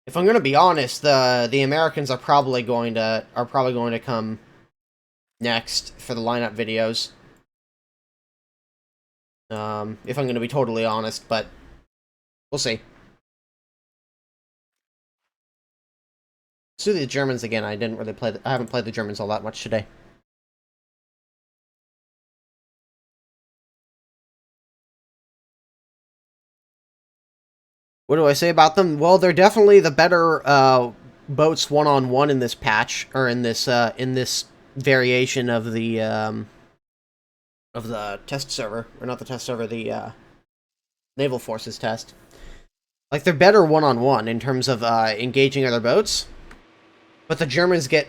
If I'm gonna be honest, the Americans are probably going to come next for the lineup videos. If I'm gonna be totally honest, but we'll see. Let's do the Germans again. I haven't played the Germans all that much today. What do I say about them? Well, they're definitely the better boats one-on-one in this patch, or in this variation of the test server, or not the test server, the Naval Forces test. Like, they're better one-on-one in terms of engaging other boats, but the Germans get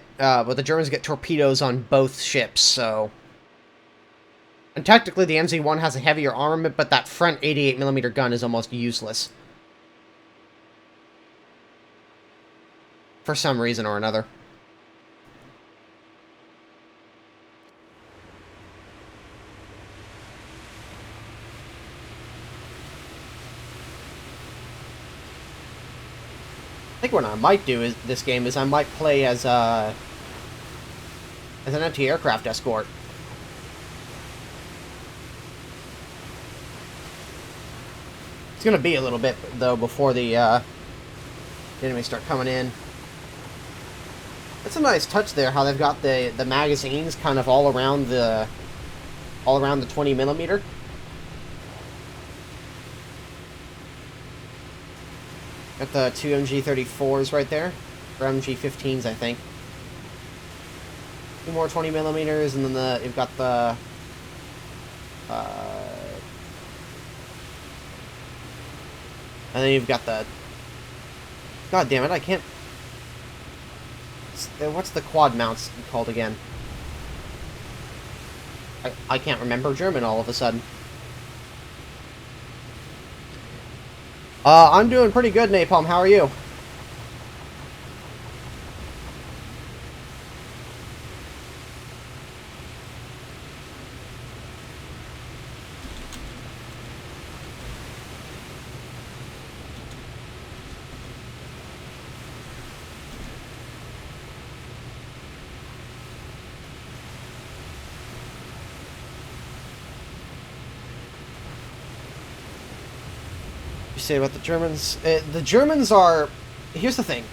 torpedoes on both ships. So, and technically the MZ-1 has a heavier armament, but that front 88mm gun is almost useless. For some reason or another. I think what I might do is this game is I might play as an anti-aircraft escort. It's gonna be a little bit though before the enemies start coming in. It's a nice touch there, how they've got the magazines kind of all around the 20mm. Got the two MG34s right there, or MG15s, I think. Two more 20mm, and then you've got the and then you've got the. God damn it! I can't. What's the quad mounts called again? I can't remember German all of a sudden. I'm doing pretty good, Napalm. How are you? Say about the Germans. The Germans are. Here's the thing.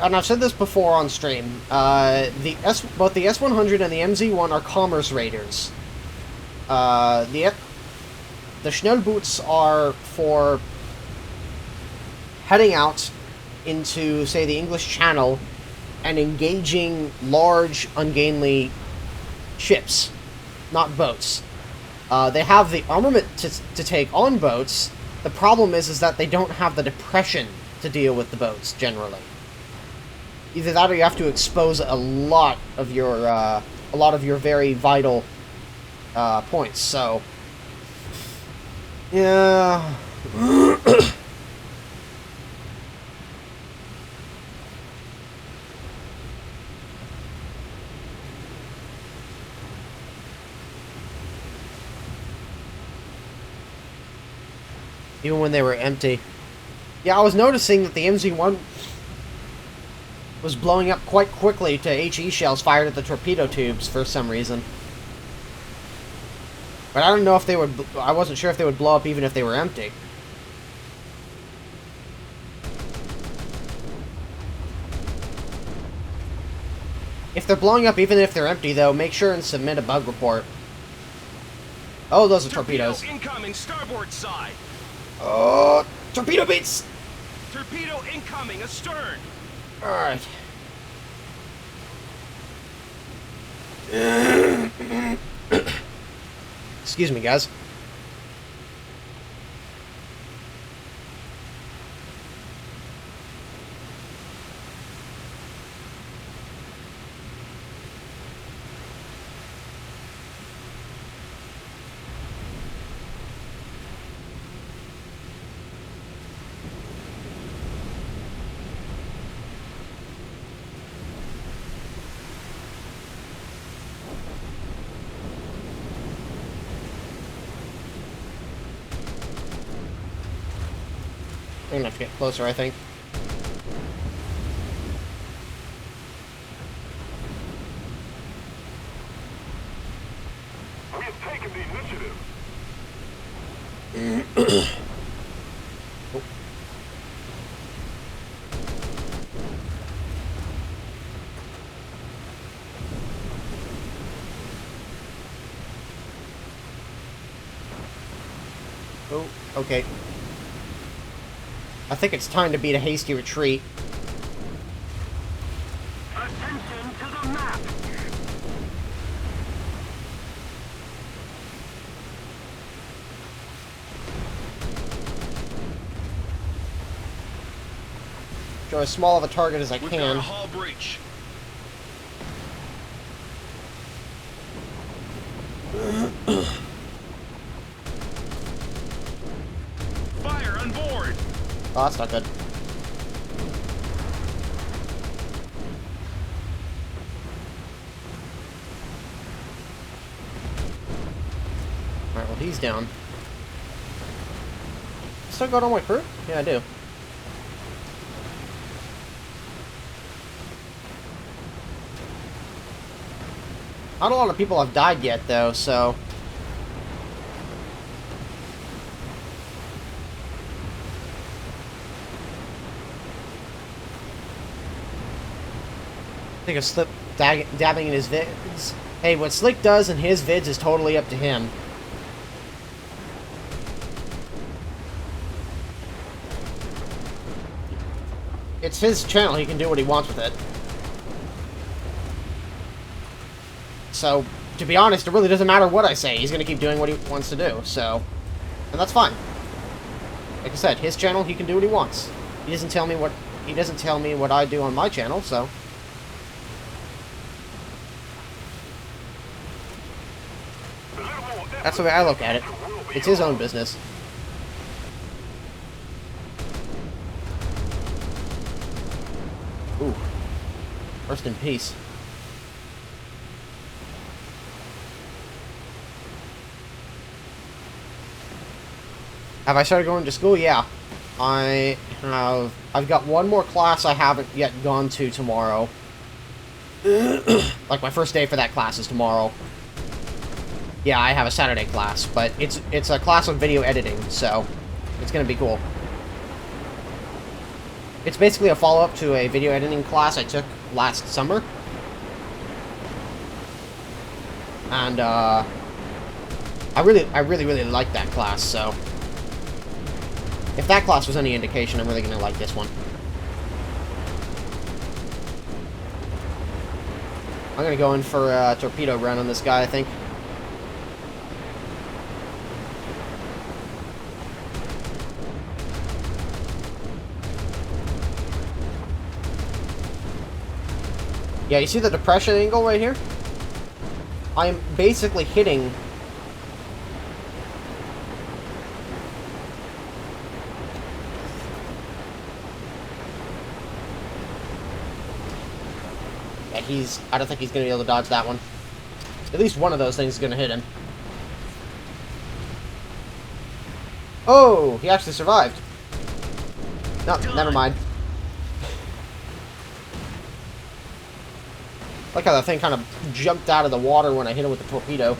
And I've said this before on stream. Both the S100 and the MZ1 are commerce raiders. The Schnellboots are for heading out into, say, the English Channel and engaging large, ungainly ships, not boats. They have the armament to take on boats. The problem is that they don't have the depression to deal with the boats, generally. Either that or you have to expose a lot of your very vital points, so. Yeah. Even when they were empty. Yeah, I was noticing that the MZ-1 was blowing up quite quickly to HE shells fired at the torpedo tubes for some reason. But I don't know if they would. I wasn't sure if they would blow up even if they were empty. If they're blowing up even if they're empty, though, make sure and submit a bug report. Oh, those are torpedoes. Incoming, starboard side. Oh, torpedo beats! Torpedo incoming, astern. Alright. Excuse me, guys. I'm gonna have to get closer, I think. We have taken the initiative. Oh, okay. I think it's time to beat a hasty retreat. Attention to the map. Show as small of a target as I We've got can. a hull breach. Fire on board. Oh, that's not good. Alright, well, he's down. Still got on my crew? Yeah, I do. Not a lot of people have died yet, though, so... I think of Slip dabbing in his vids. Hey, what Slick does in his vids is totally up to him. It's his channel, he can do what he wants with it. So, to be honest, it really doesn't matter what I say. He's going to keep doing what he wants to do, so... And that's fine. Like I said, his channel, he can do what he wants. He doesn't tell me what I do on my channel, so... That's the way I look at it. It's his own business. Ooh. Rest in peace. Have I started going to school? Yeah. I've got one more class I haven't yet gone to tomorrow. Like, my first day for that class is tomorrow. Yeah, I have a Saturday class, but it's a class on video editing, so it's gonna be cool. It's basically a follow-up to a video editing class I took last summer. And, I really like that class, so... If that class was any indication, I'm really gonna like this one. I'm gonna go in for a torpedo run on this guy, I think. Yeah, you see the depression angle right here? I'm basically hitting... Yeah, I don't think he's going to be able to dodge that one. At least one of those things is going to hit him. Oh, he actually survived. No, never mind. Like how that thing kind of jumped out of the water when I hit him with the torpedo.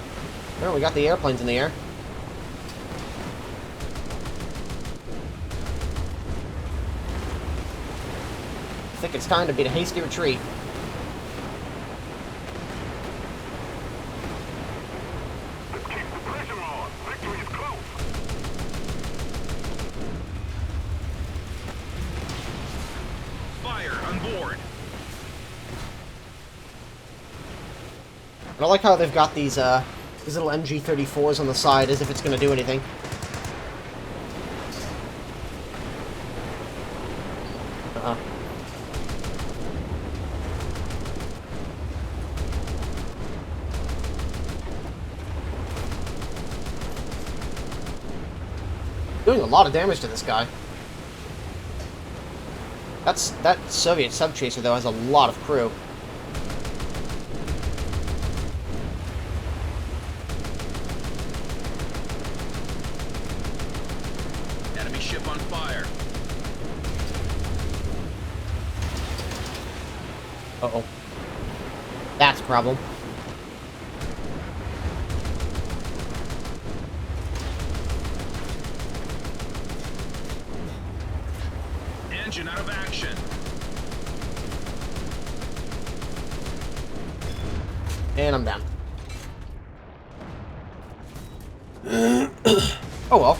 Oh, we got the airplanes in the air. I think it's time to beat a hasty retreat. Let's keep the pressure on. Victory is close. Fire on board. And I like how they've got these little MG-34s on the side as if it's going to do anything. Uh-uh. Doing a lot of damage to this guy. That Soviet sub-chaser, though, has a lot of crew. Enemy ship on fire. Uh-oh. That's a problem. Engine out of action. And I'm down. Oh well.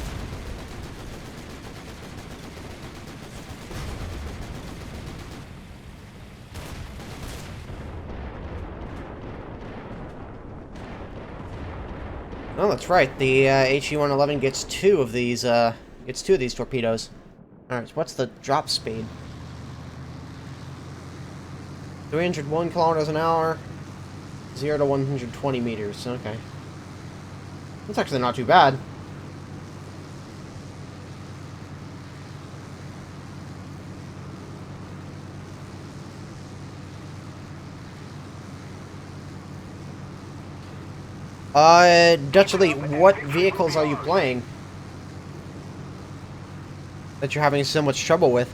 Oh, that's right. The HE-111 gets two of these torpedoes. Alright, so what's the drop speed? 301 kilometers an hour, 0 to 120 meters. Okay. That's actually not too bad. Dutch Elite, what vehicles are you playing that you're having so much trouble with?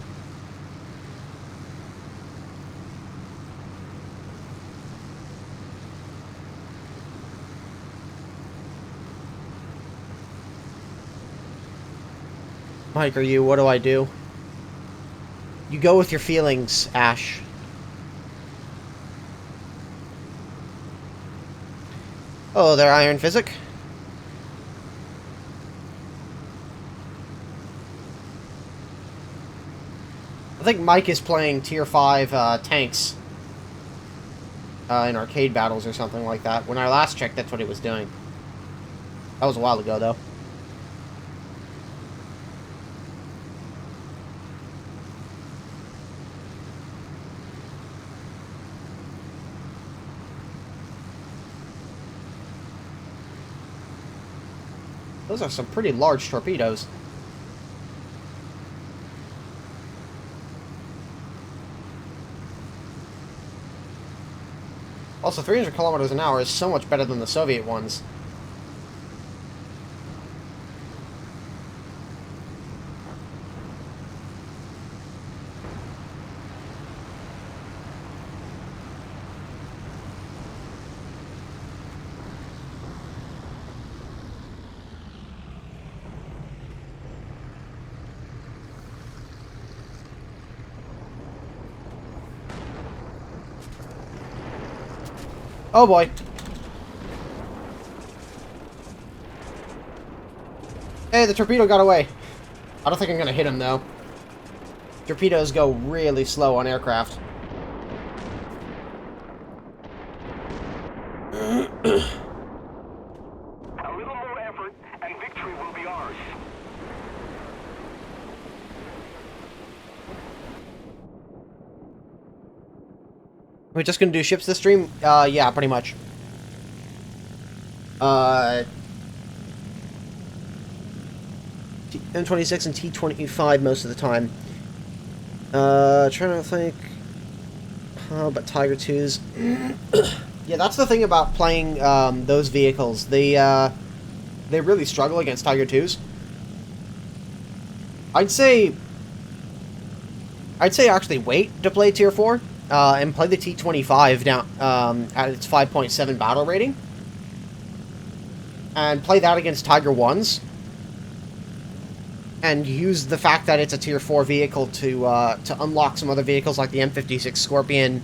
Mike, are you? What do I do? You go with your feelings, Ash. Oh, there, Iron Physic. I think Mike is playing Tier 5 tanks in arcade battles or something like that. When I last checked, that's what he was doing. That was a while ago, though. Those are some pretty large torpedoes. Also, 300 kilometers an hour is so much better than the Soviet ones. Oh boy. Hey, the torpedo got away. I don't think I'm gonna hit him, though. Torpedoes go really slow on aircraft. A little more effort, and victory will be ours. We're just gonna do ships this stream? Yeah, pretty much. M26 and T25 most of the time. Trying to think... but Tiger 2s... Yeah, that's the thing about playing, those vehicles. They really struggle against Tiger 2s. I'd say actually wait to play Tier 4. And play the T25 down at its 5.7 battle rating. And play that against Tiger 1s. And use the fact that it's a Tier 4 vehicle to unlock some other vehicles like the M56 Scorpion.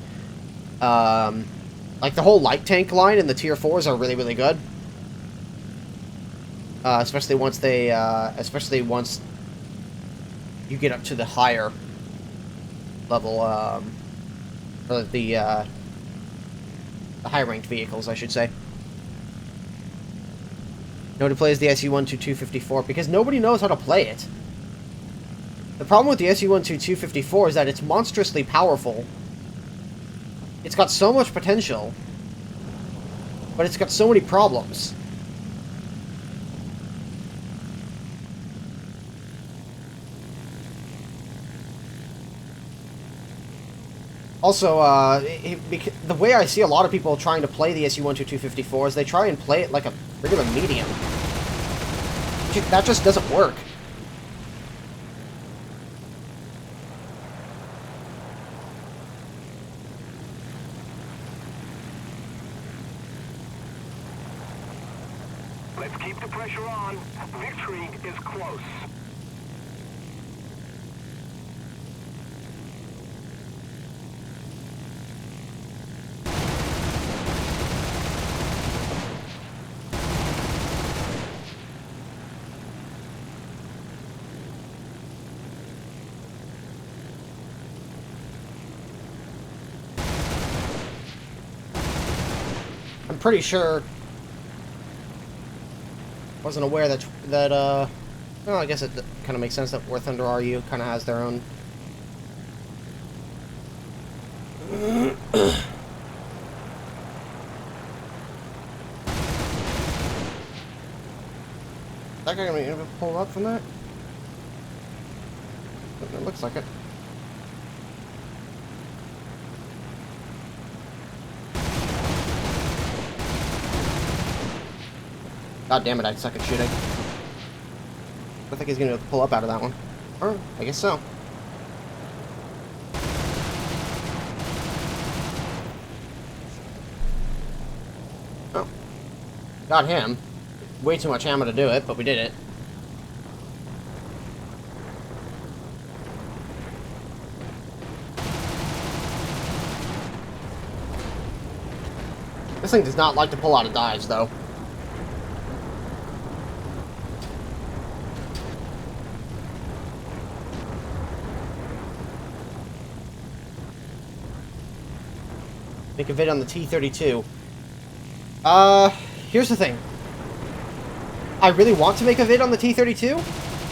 Like the whole light tank line in the Tier 4s are really, really good. Especially once you get up to the higher level, or the high-ranked vehicles, I should say. Nobody plays the SU-122-254 because nobody knows how to play it. The problem with the SU-122-254 is that it's monstrously powerful. It's got so much potential, but it's got so many problems. Also, the way I see a lot of people trying to play the SU-122-254 is they try and play it like a regular medium. That just doesn't work. Let's keep the pressure on. Victory is close. I'm pretty sure. Wasn't aware that well, I guess it kind of makes sense that War Thunder RU kind of has their own. That guy gonna be able to pull up from that? It looks like it. God damn it, I suck at shooting. I think he's gonna pull up out of that one. Or, I guess so. Oh. Got him. Way too much ammo to do it, but we did it. This thing does not like to pull out of dives, though. Make a vid on the T-32. Here's the thing. I really want to make a vid on the T-32,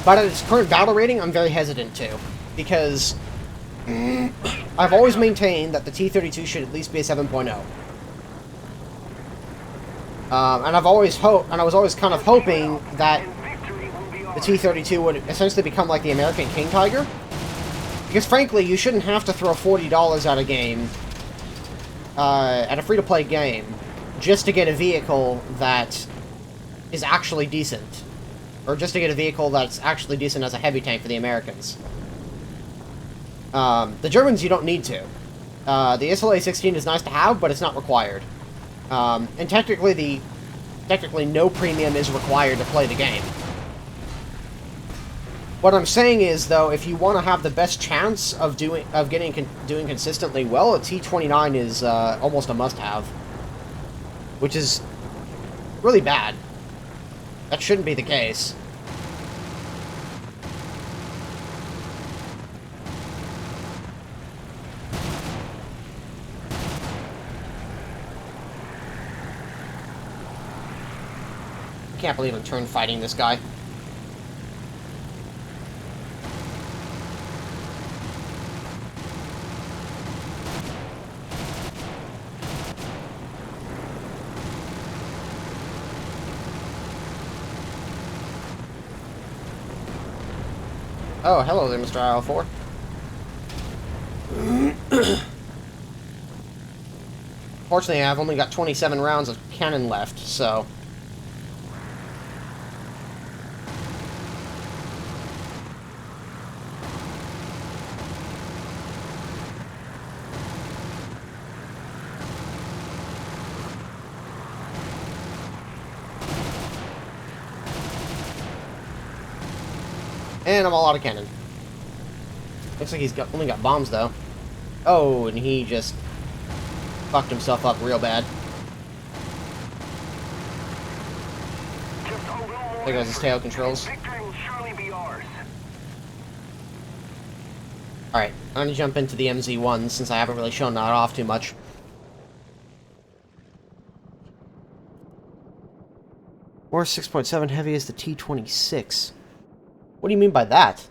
but at its current battle rating, I'm very hesitant to. Because I've always maintained that the T-32 should at least be a 7.0. And I was always kind of hoping that the T-32 would essentially become like the American King Tiger. Because frankly, you shouldn't have to throw $40 at a game, at a free-to-play game, just to get a vehicle that is actually decent. Or just to get a vehicle that's actually decent as a heavy tank for the Americans. The Germans, you don't need to. The SLA-16 is nice to have, but it's not required. And technically no premium is required to play the game. What I'm saying is, though, if you want to have the best chance of doing consistently well, a T-29 is almost a must-have, which is really bad. That shouldn't be the case. I can't believe I'm turn fighting this guy. Oh, hello there, Mr. IL-4. Fortunately, I've only got 27 rounds of cannon left, so... And I'm all out of cannon. Looks like he's only got bombs, though. Oh, and he just fucked himself up real bad. There goes his tail controls. Alright, I'm gonna jump into the MZ-1 since I haven't really shown that off too much. Or 6.7 heavy is the T-26. What do you mean by that?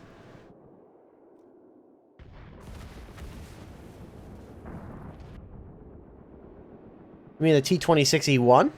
You mean the T-26E1?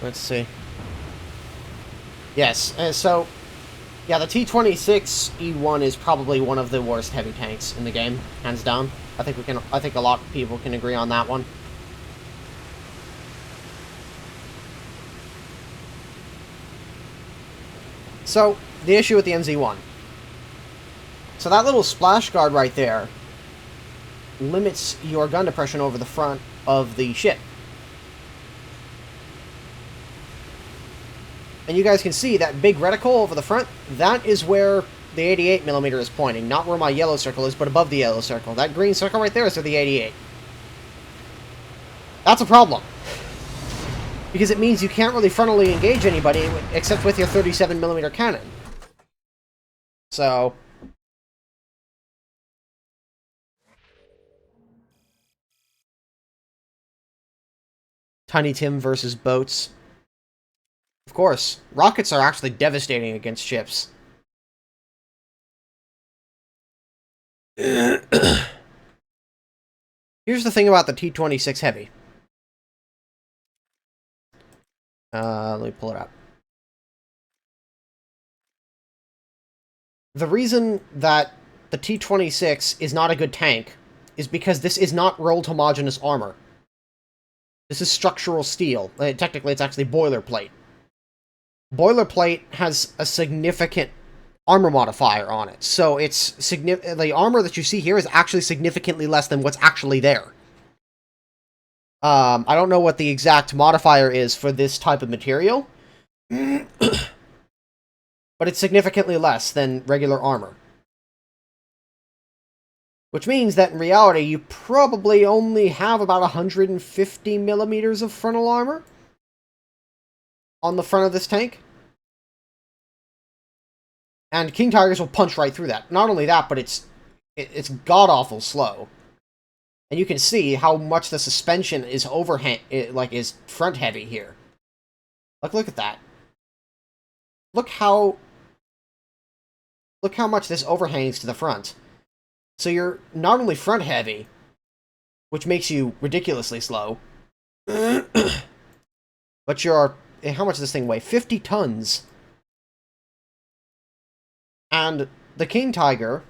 Let's see. Yes, so Yeah, the T-26E1 is probably one of the worst heavy tanks in the game, hands down. I think a lot of people can agree on that one. So, the issue with the NZ-1. So that little splash guard right there limits your gun depression over the front of the ship. And you guys can see that big reticle over the front, that is where the 88mm is pointing. Not where my yellow circle is, but above the yellow circle. That green circle right there is where the 88. That's a problem. Because it means you can't really frontally engage anybody except with your 37mm cannon. So... Tiny Tim versus boats. Of course, rockets are actually devastating against ships. Here's the thing about the T-26 Heavy. Let me pull it up. The reason that the T-26 is not a good tank is because this is not rolled homogeneous armor. This is structural steel. Technically, it's actually boilerplate. Boilerplate has a significant armor modifier on it, so it's the armor that you see here is actually significantly less than what's actually there. I don't know what the exact modifier is for this type of material, but it's significantly less than regular armor. Which means that in reality, you probably only have about 150mm of frontal armor on the front of this tank. And King Tigers will punch right through that. Not only that, but it's god-awful slow. And you can see how much the suspension is is front-heavy here. Look at that. Look how much this overhangs to the front. So you're not only front-heavy, which makes you ridiculously slow, but you're... How much does this thing weigh? 50 tons. And the King Tiger...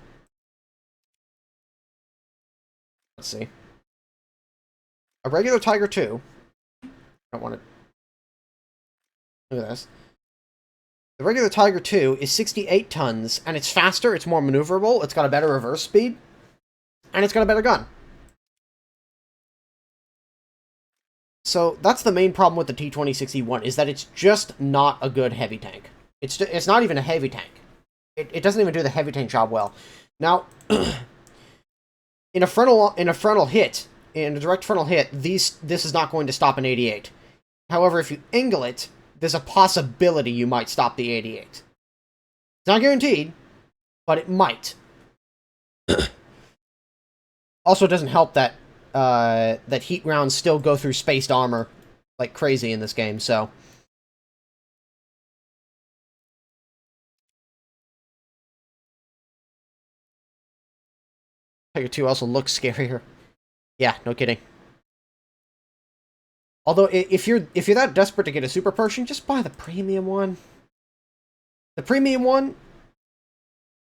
Let's see. A regular Tiger 2... I don't want to... Look at this. The regular Tiger 2 is 68 tons, and it's faster, it's more maneuverable, it's got a better reverse speed, and it's got a better gun. So that's the main problem with the T-26E1, is that it's just not a good heavy tank. It's not even a heavy tank. It doesn't even do the heavy tank job well. Now, in a frontal hit, in a direct frontal hit, this is not going to stop an 88. However, if you angle it, there's a possibility you might stop the 88. It's not guaranteed, but it might. Also, it doesn't help that that heat rounds still go through spaced armor like crazy in this game, so... Tiger 2 also looks scarier. Yeah, no kidding. Although, if you're that desperate to get a super Pershing, just buy the premium one. The premium one,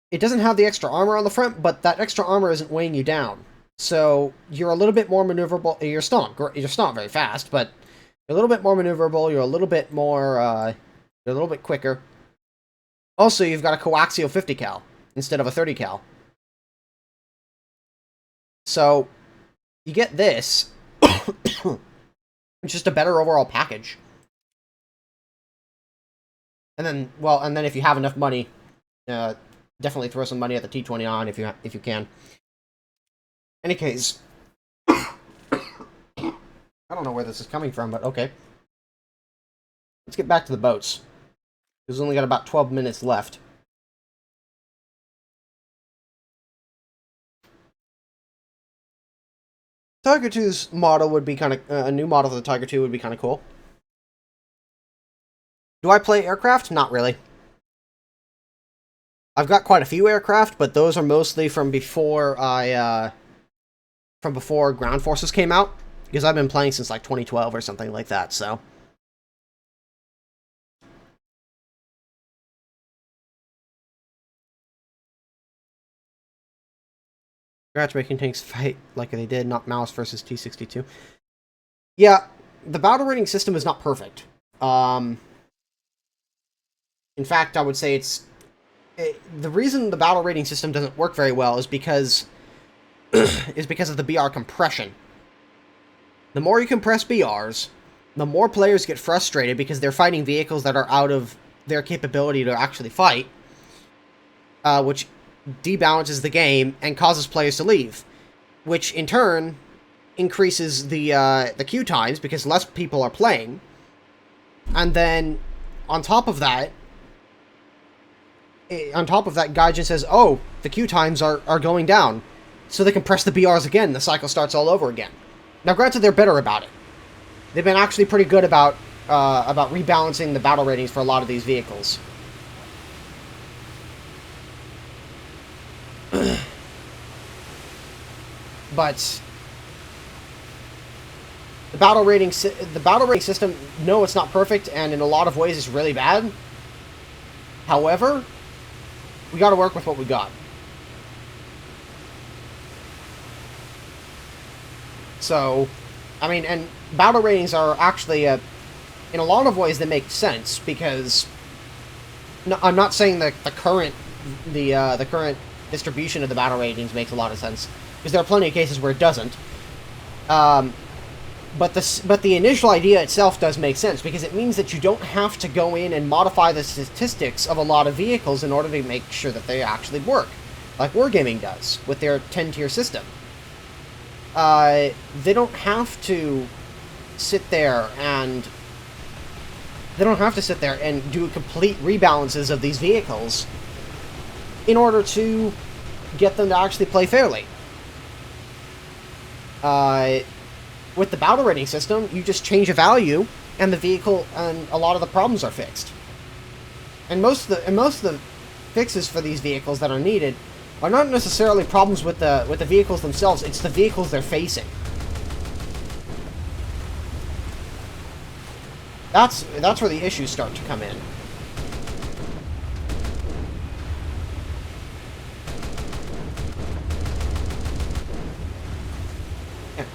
it doesn't have the extra armor on the front, but that extra armor isn't weighing you down. So, you're a little bit more maneuverable. You're still not very fast, but you're a little bit more maneuverable, you're a little bit more, you're a little bit quicker. Also, you've got a coaxial 50 cal instead of a 30 cal. So, you get this... It's just a better overall package. And then if you have enough money, definitely throw some money at the T-29 if you can. Any case, I don't know where this is coming from, but okay. Let's get back to the boats. We've only got about 12 minutes left. Tiger 2's model would be kind of... a new model for the Tiger 2 would be kind of cool. Do I play aircraft? Not really. I've got quite a few aircraft, but those are mostly from before from before Ground Forces came out. Because I've been playing since like 2012 or something like that, so... Congrats making tanks fight like they did, not Mouse versus T-62. Yeah, the battle rating system is not perfect. In fact, I would say the reason the battle rating system doesn't work very well is because of the BR compression. The more you compress BRs, the more players get frustrated because they're fighting vehicles that are out of their capability to actually fight, which debalances the game and causes players to leave, which in turn increases the queue times because less people are playing. And then on top of that, Gaijin says, "Oh, the queue times are going down," so they compress the BRs again. The cycle starts all over again. Now, granted, they're better about it. They've been actually pretty good about rebalancing the battle ratings for a lot of these vehicles. But the battle rating system, no, it's not perfect, and in a lot of ways, it's really bad. However, we got to work with what we got. So, I mean, and battle ratings are actually, in a lot of ways, they make sense because no, I'm not saying that the current distribution of the battle ratings makes a lot of sense, because there are plenty of cases where it doesn't. But the initial idea itself does make sense, because it means that you don't have to go in and modify the statistics of a lot of vehicles in order to make sure that they actually work, like Wargaming does with their 10-tier system. They don't have to sit there and do complete rebalances of these vehicles in order to get them to actually play fairly. With the battle rating system, you just change a value, and the vehicle and a lot of the problems are fixed. And most of the fixes for these vehicles that are needed are not necessarily problems with the vehicles themselves. It's the vehicles they're facing. That's where the issues start to come in.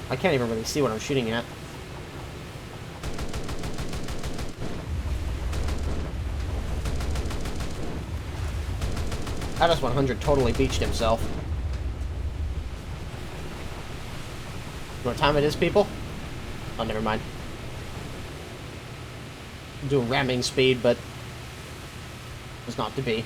I can't even really see what I'm shooting at. Atlas 100 totally beached himself. You know what time it is, people? Oh, never mind. I'm doing ramming speed, but it's not to be.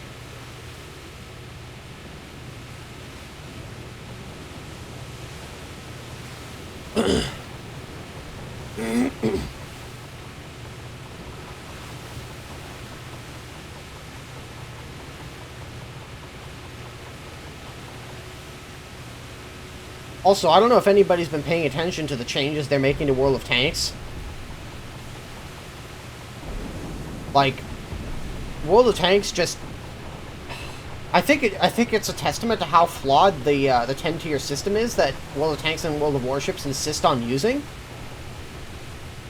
Also, I don't know if anybody's been paying attention to the changes they're making to World of Tanks. Like, World of Tanks just... I think it's a testament to how flawed the 10-tier system is that World of Tanks and World of Warships insist on using.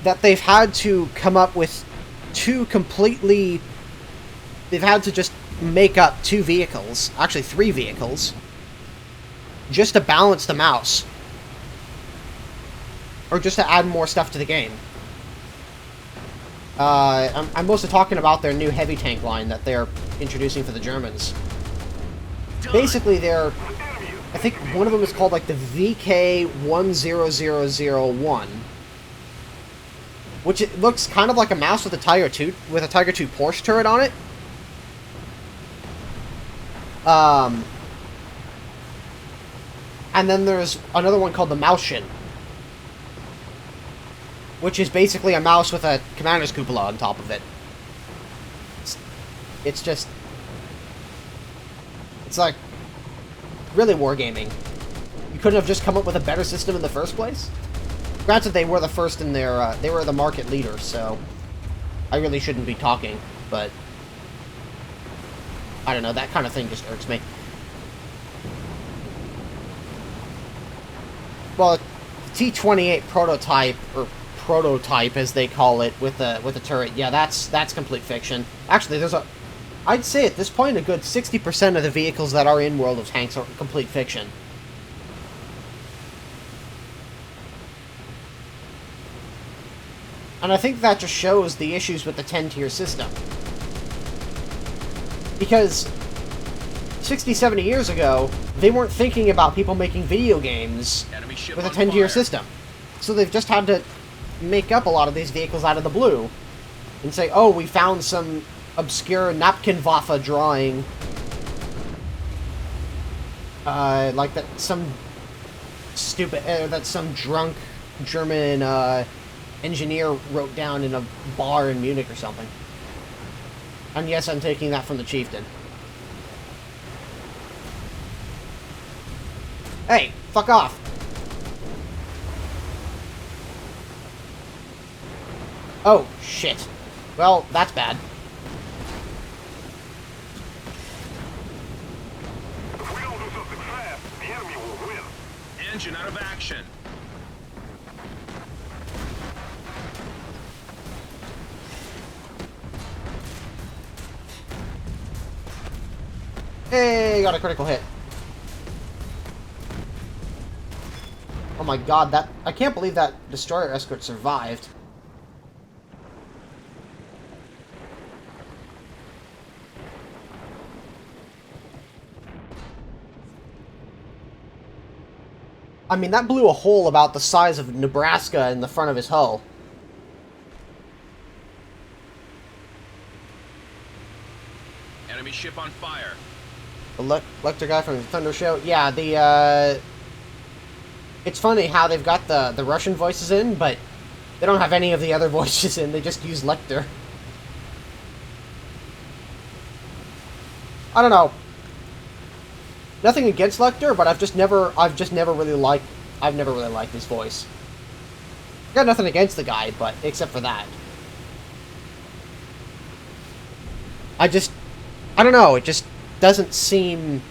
That they've had to come up with two completely... They've had to just make up two vehicles, actually 3 vehicles, just to balance the mouse. Or just to add more stuff to the game. I'm mostly talking about their new heavy tank line that they're introducing for the Germans. Basically, I think one of them is called like the VK10001, which it looks kind of like a mouse with a Tiger II Porsche turret on it. And then there's another one called the Mauschen, which is basically a mouse with a commander's cupola on top of it. It's just... It's like, really wargaming. You couldn't have just come up with a better system in the first place? Granted, they were the first in their, they were the market leader, so I really shouldn't be talking, but I don't know, that kind of thing just irks me. Well, the T-28 prototype, or prototype as they call it, with the turret, yeah, that's complete fiction. Actually, I'd say at this point a good 60% of the vehicles that are in World of Tanks are complete fiction. And I think that just shows the issues with the 10-tier system. Because 60, 70 years ago, they weren't thinking about people making video games Enemy ship with a on 10-tier fire. system. So they've just had to make up a lot of these vehicles out of the blue. And say, oh, we found some obscure Napkin-Waffe drawing. Like that some stupid, that some drunk German engineer wrote down in a bar in Munich or something. And yes, I'm taking that from the chieftain. Hey, fuck off. Oh, shit. Well, that's bad. If we don't do something fast, the enemy will win. Engine out of action. Hey, got a critical hit. Oh my god, that... I can't believe that destroyer escort survived. I mean, that blew a hole about the size of Nebraska in the front of his hull. Enemy ship on fire. The Lecter guy from the Thunder Show? Yeah, the, it's funny how they've got the Russian voices in, but they don't have any of the other voices in. They just use Lecter. I don't know. Nothing against Lecter, but I've never really liked his voice. Got nothing against the guy, but except for that. I don't know, it just doesn't seem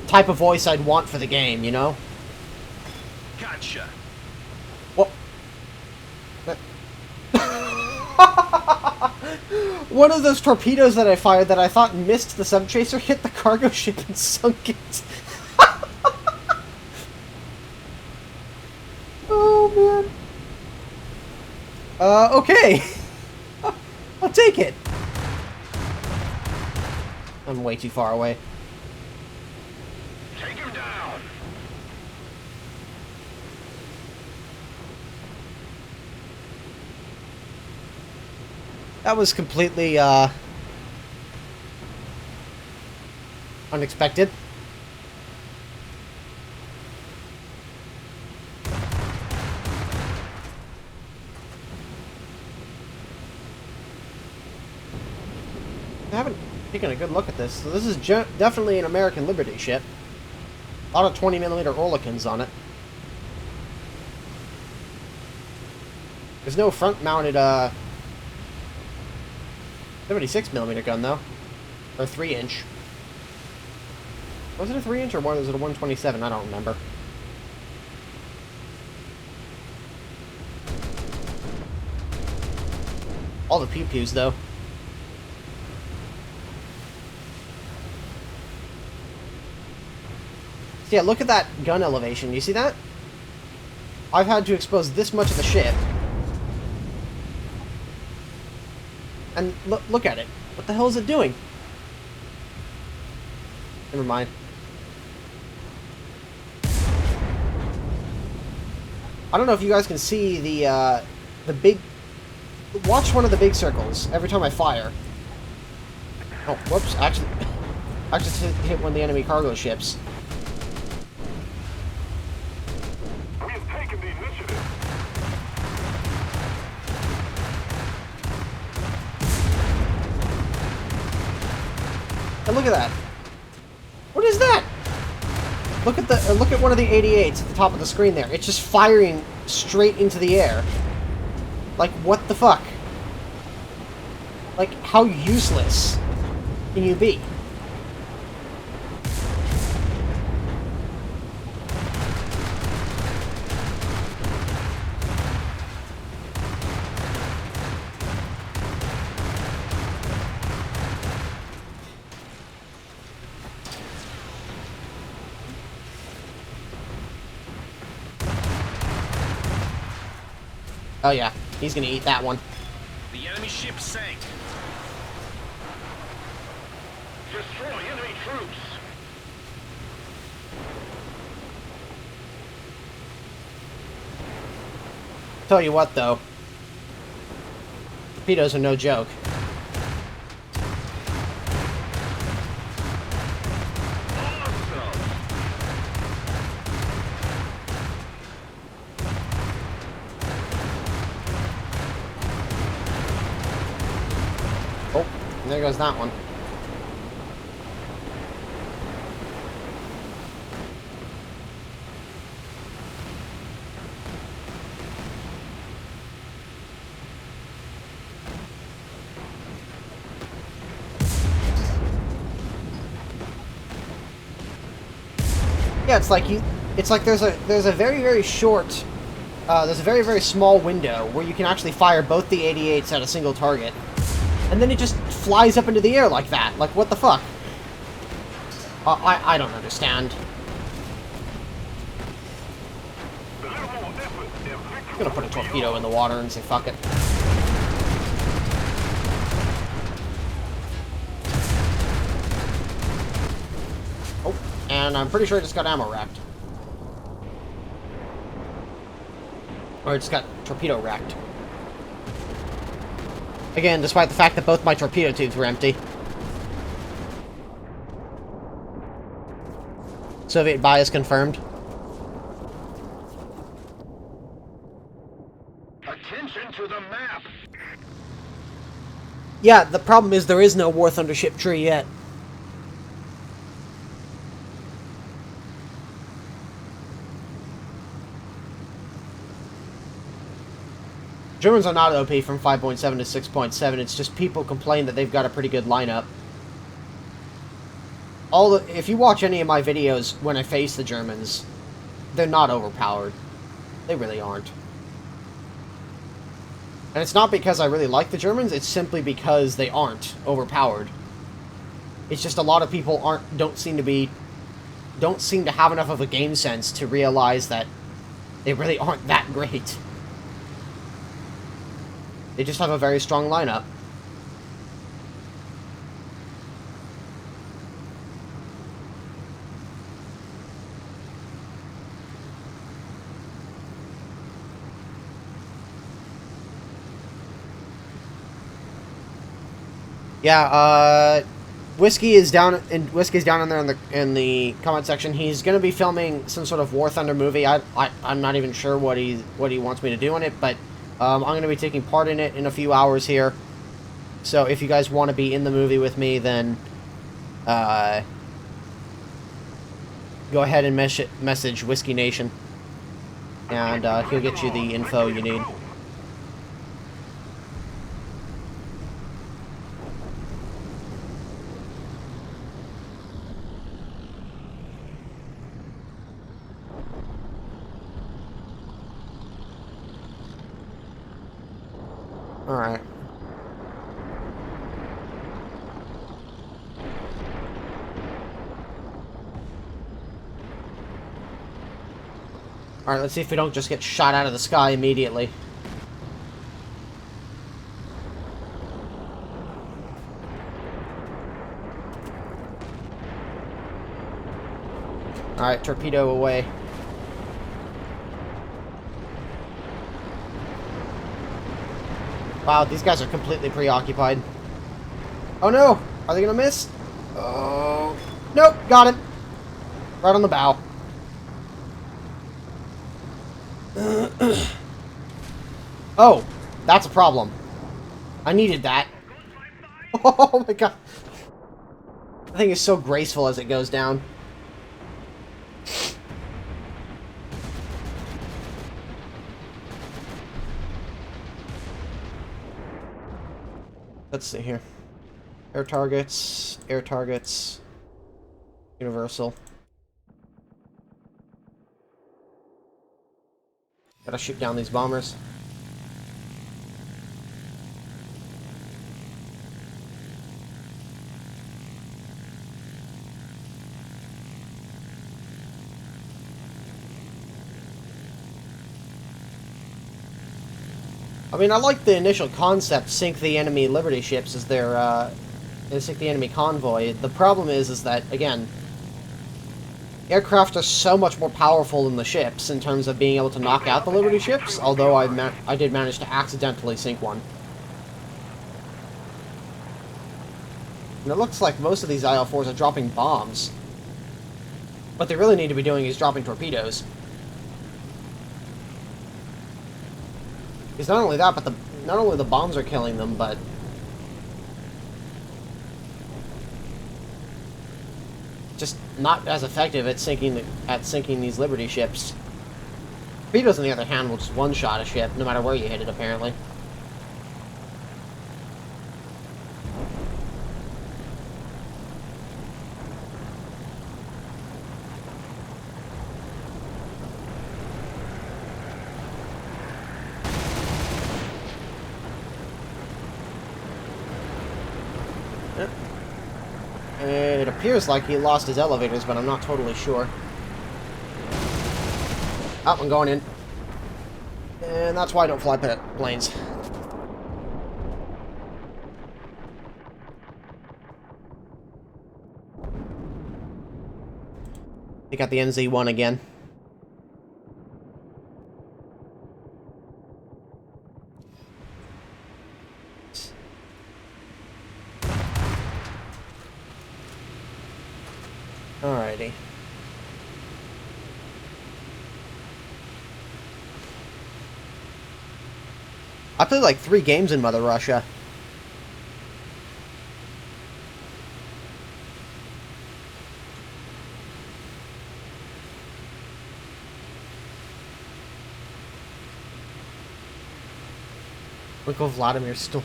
type of voice I'd want for the game, you know? Gotcha. Well, one of those torpedoes that I fired that I thought missed the subchaser hit the cargo ship and sunk it. Oh, man. Okay. I'll take it. I'm way too far away. Take him down. That was completely, unexpected. I haven't taken a good look at this. So this is definitely an American Liberty ship. A lot of 20mm Oerlikons on it. There's no front-mounted, 76mm gun, though. Or 3-inch. Was it a 3-inch or was it a 127? I don't remember. All the pew-pews, though. So yeah, look at that gun elevation. You see that? I've had to expose this much of the ship. And look at it. What the hell is it doing? Never mind. I don't know if you guys can see the big... Watch one of the big circles every time I fire. Oh, whoops. Actually, I just hit one of the enemy cargo ships. We have taken the initiative. And look at that. What is that? Look at one of the 88s at the top of the screen there. It's just firing straight into the air. Like, what the fuck? Like, how useless can you be? Oh yeah, He's gonna eat that one. The enemy ship sank. Destroy enemy troops. Tell you what, though. Torpedoes are no joke. Oh, and there goes that one. Yeah, it's like there's a very, very short, there's a very, very small window where you can actually fire both the 88s at a single target. And then it just flies up into the air like that. Like, what the fuck? I don't understand. I'm gonna put a torpedo in the water and say fuck it. Oh, and I'm pretty sure I just got ammo racked. Or I just got torpedo racked. Again, despite the fact that both my torpedo tubes were empty. Soviet bias confirmed. Attention to the map. Yeah, the problem is there is no War Thunder ship tree yet. Germans are not OP from 5.7 to 6.7, it's just people complain that they've got a pretty good lineup. If you watch any of my videos when I face the Germans, they're not overpowered. They really aren't. And it's not because I really like the Germans, it's simply because they aren't overpowered. It's just a lot of people don't seem to have enough of a game sense to realize that they really aren't that great. They just have a very strong lineup. Yeah, Whiskey is down in there in the comment section. He's going to be filming some sort of War Thunder movie. I'm not even sure what he wants me to do in it, but I'm going to be taking part in it in a few hours here. So if you guys want to be in the movie with me, then go ahead and message Whiskey Nation, and he'll get you the info you need. Alright. Alright, let's see if we don't just get shot out of the sky immediately. Alright, torpedo away. Wow, these guys are completely preoccupied. Oh no! Are they gonna miss? Oh... Nope, got it! Right on the bow. Oh, that's a problem. I needed that. Oh my god. That thing is so graceful as it goes down. Let's see here. Air targets, universal. Gotta shoot down these bombers. I mean, I like the initial concept, sink the enemy Liberty ships as their, sink the enemy convoy. The problem is that, again, aircraft are so much more powerful than the ships in terms of being able to knock out the Liberty ships, although I did manage to accidentally sink one. And it looks like most of these IL-4s are dropping bombs. What they really need to be doing is dropping torpedoes. Because not only that, but not only the bombs are killing them, but just not as effective at sinking these Liberty ships. Torpedoes, on the other hand, will just one-shot a ship, no matter where you hit it, apparently. It appears like he lost his elevators, but I'm not totally sure. Oh, I'm going in. And that's why I don't fly planes. Pick out the NZ-1 again. Alrighty. I played like 3 games in Mother Russia. Uncle Vladimir stole.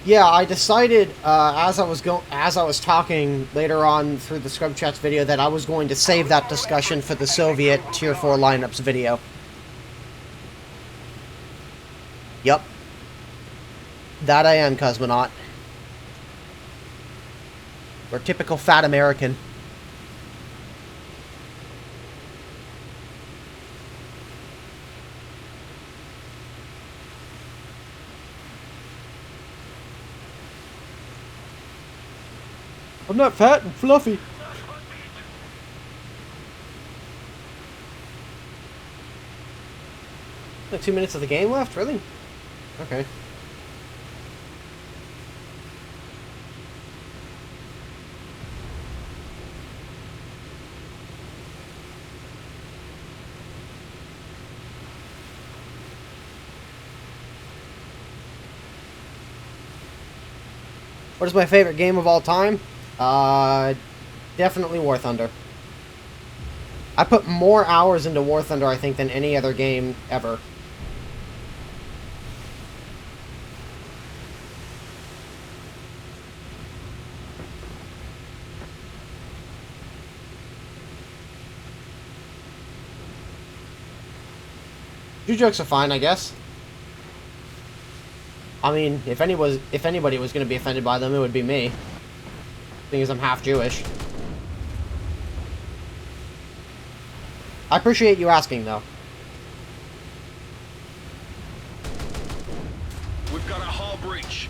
Yeah, I decided as I was talking later on through the Scrub Chats video that I was going to save that discussion for the Soviet Tier 4 lineups video. Yup. That I am, Cosmonaut. We're typical fat American. I'm not fat and fluffy. Like 2 minutes of the game left? Really? Okay. What is my favorite game of all time? Definitely War Thunder. I put more hours into War Thunder, I think, than any other game ever. Your jokes are fine, I guess. I mean, if anybody was going to be offended by them, it would be me. Thing is, I'm half Jewish. I appreciate you asking, though. We've got a hull breach.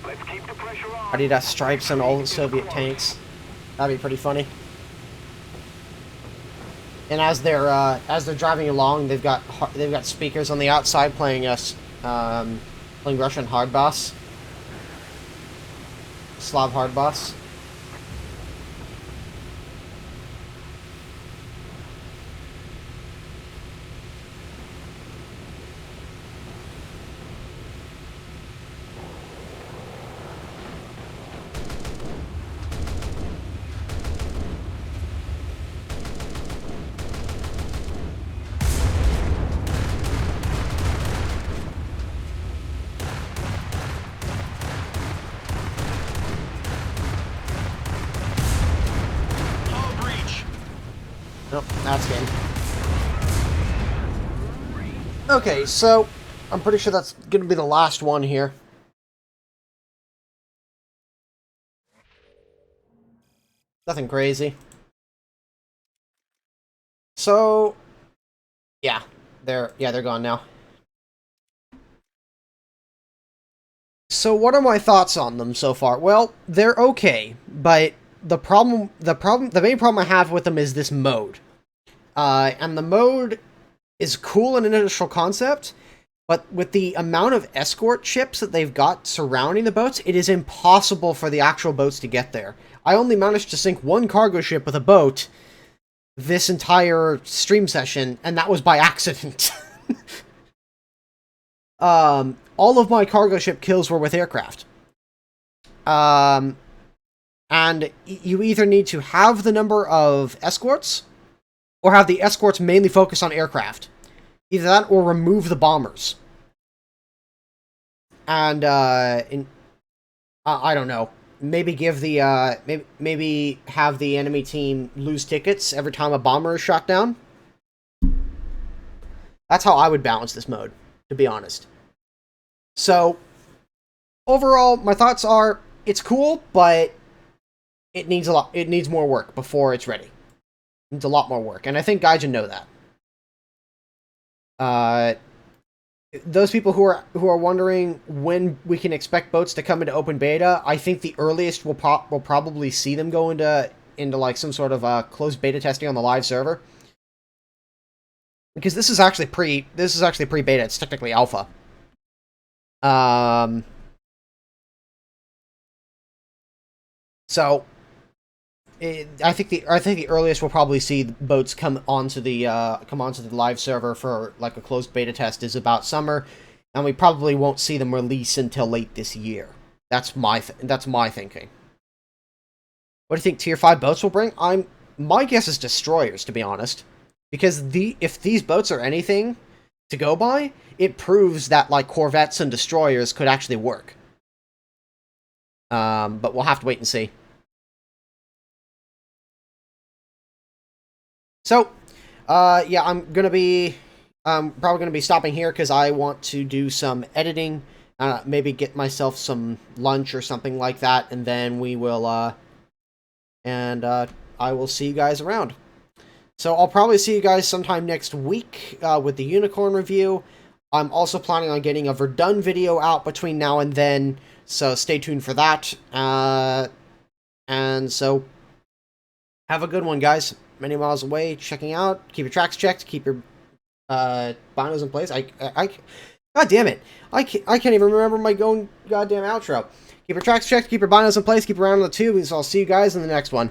Let's keep the pressure on. Adidas stripes on all the Soviet tanks. That'd be pretty funny. And as they're driving along, they've got speakers on the outside playing playing Russian hard bass, Slav hard bass. Nope, that's game. Okay, so I'm pretty sure that's gonna be the last one here. Nothing crazy. So, yeah, they're gone now. So what are my thoughts on them so far? Well, they're okay, but the main problem I have with them is this mode. And the mode is cool in an initial concept, but with the amount of escort ships that they've got surrounding the boats, it is impossible for the actual boats to get there. I only managed to sink one cargo ship with a boat this entire stream session, and that was by accident. All of my cargo ship kills were with aircraft. And you either need to have the number of escorts, or have the escorts mainly focus on aircraft. Either that, or remove the bombers. And, I don't know. Maybe give the, maybe have the enemy team lose tickets every time a bomber is shot down. That's how I would balance this mode, to be honest. So, overall, my thoughts are, it's cool, but it needs more work before it's ready. It needs a lot more work, and I think Gaijin know that. Those people who are wondering when we can expect boats to come into open beta, I think the earliest we'll probably see them go into like some sort of closed beta testing on the live server. Because this is actually pre-beta, it's technically alpha. So I think the earliest we'll probably see boats come onto the live server for like a closed beta test is about summer, and we probably won't see them release until late this year. That's my thinking. What do you think Tier 5 boats will bring? My guess is destroyers, to be honest, because if these boats are anything to go by, it proves that like corvettes and destroyers could actually work. But we'll have to wait and see. So, yeah, I'm probably gonna be stopping here because I want to do some editing, maybe get myself some lunch or something like that, and then we will, I will see you guys around. So I'll probably see you guys sometime next week, with the Unicorn review. I'm also planning on getting a Verdun video out between now and then, so stay tuned for that. And so, have a good one, guys. Many miles away, checking out. Keep your tracks checked. Keep your binos in place. God damn it! I can't even remember my goddamn outro. Keep your tracks checked. Keep your binos in place. Keep around on the tube. And so I'll see you guys in the next one.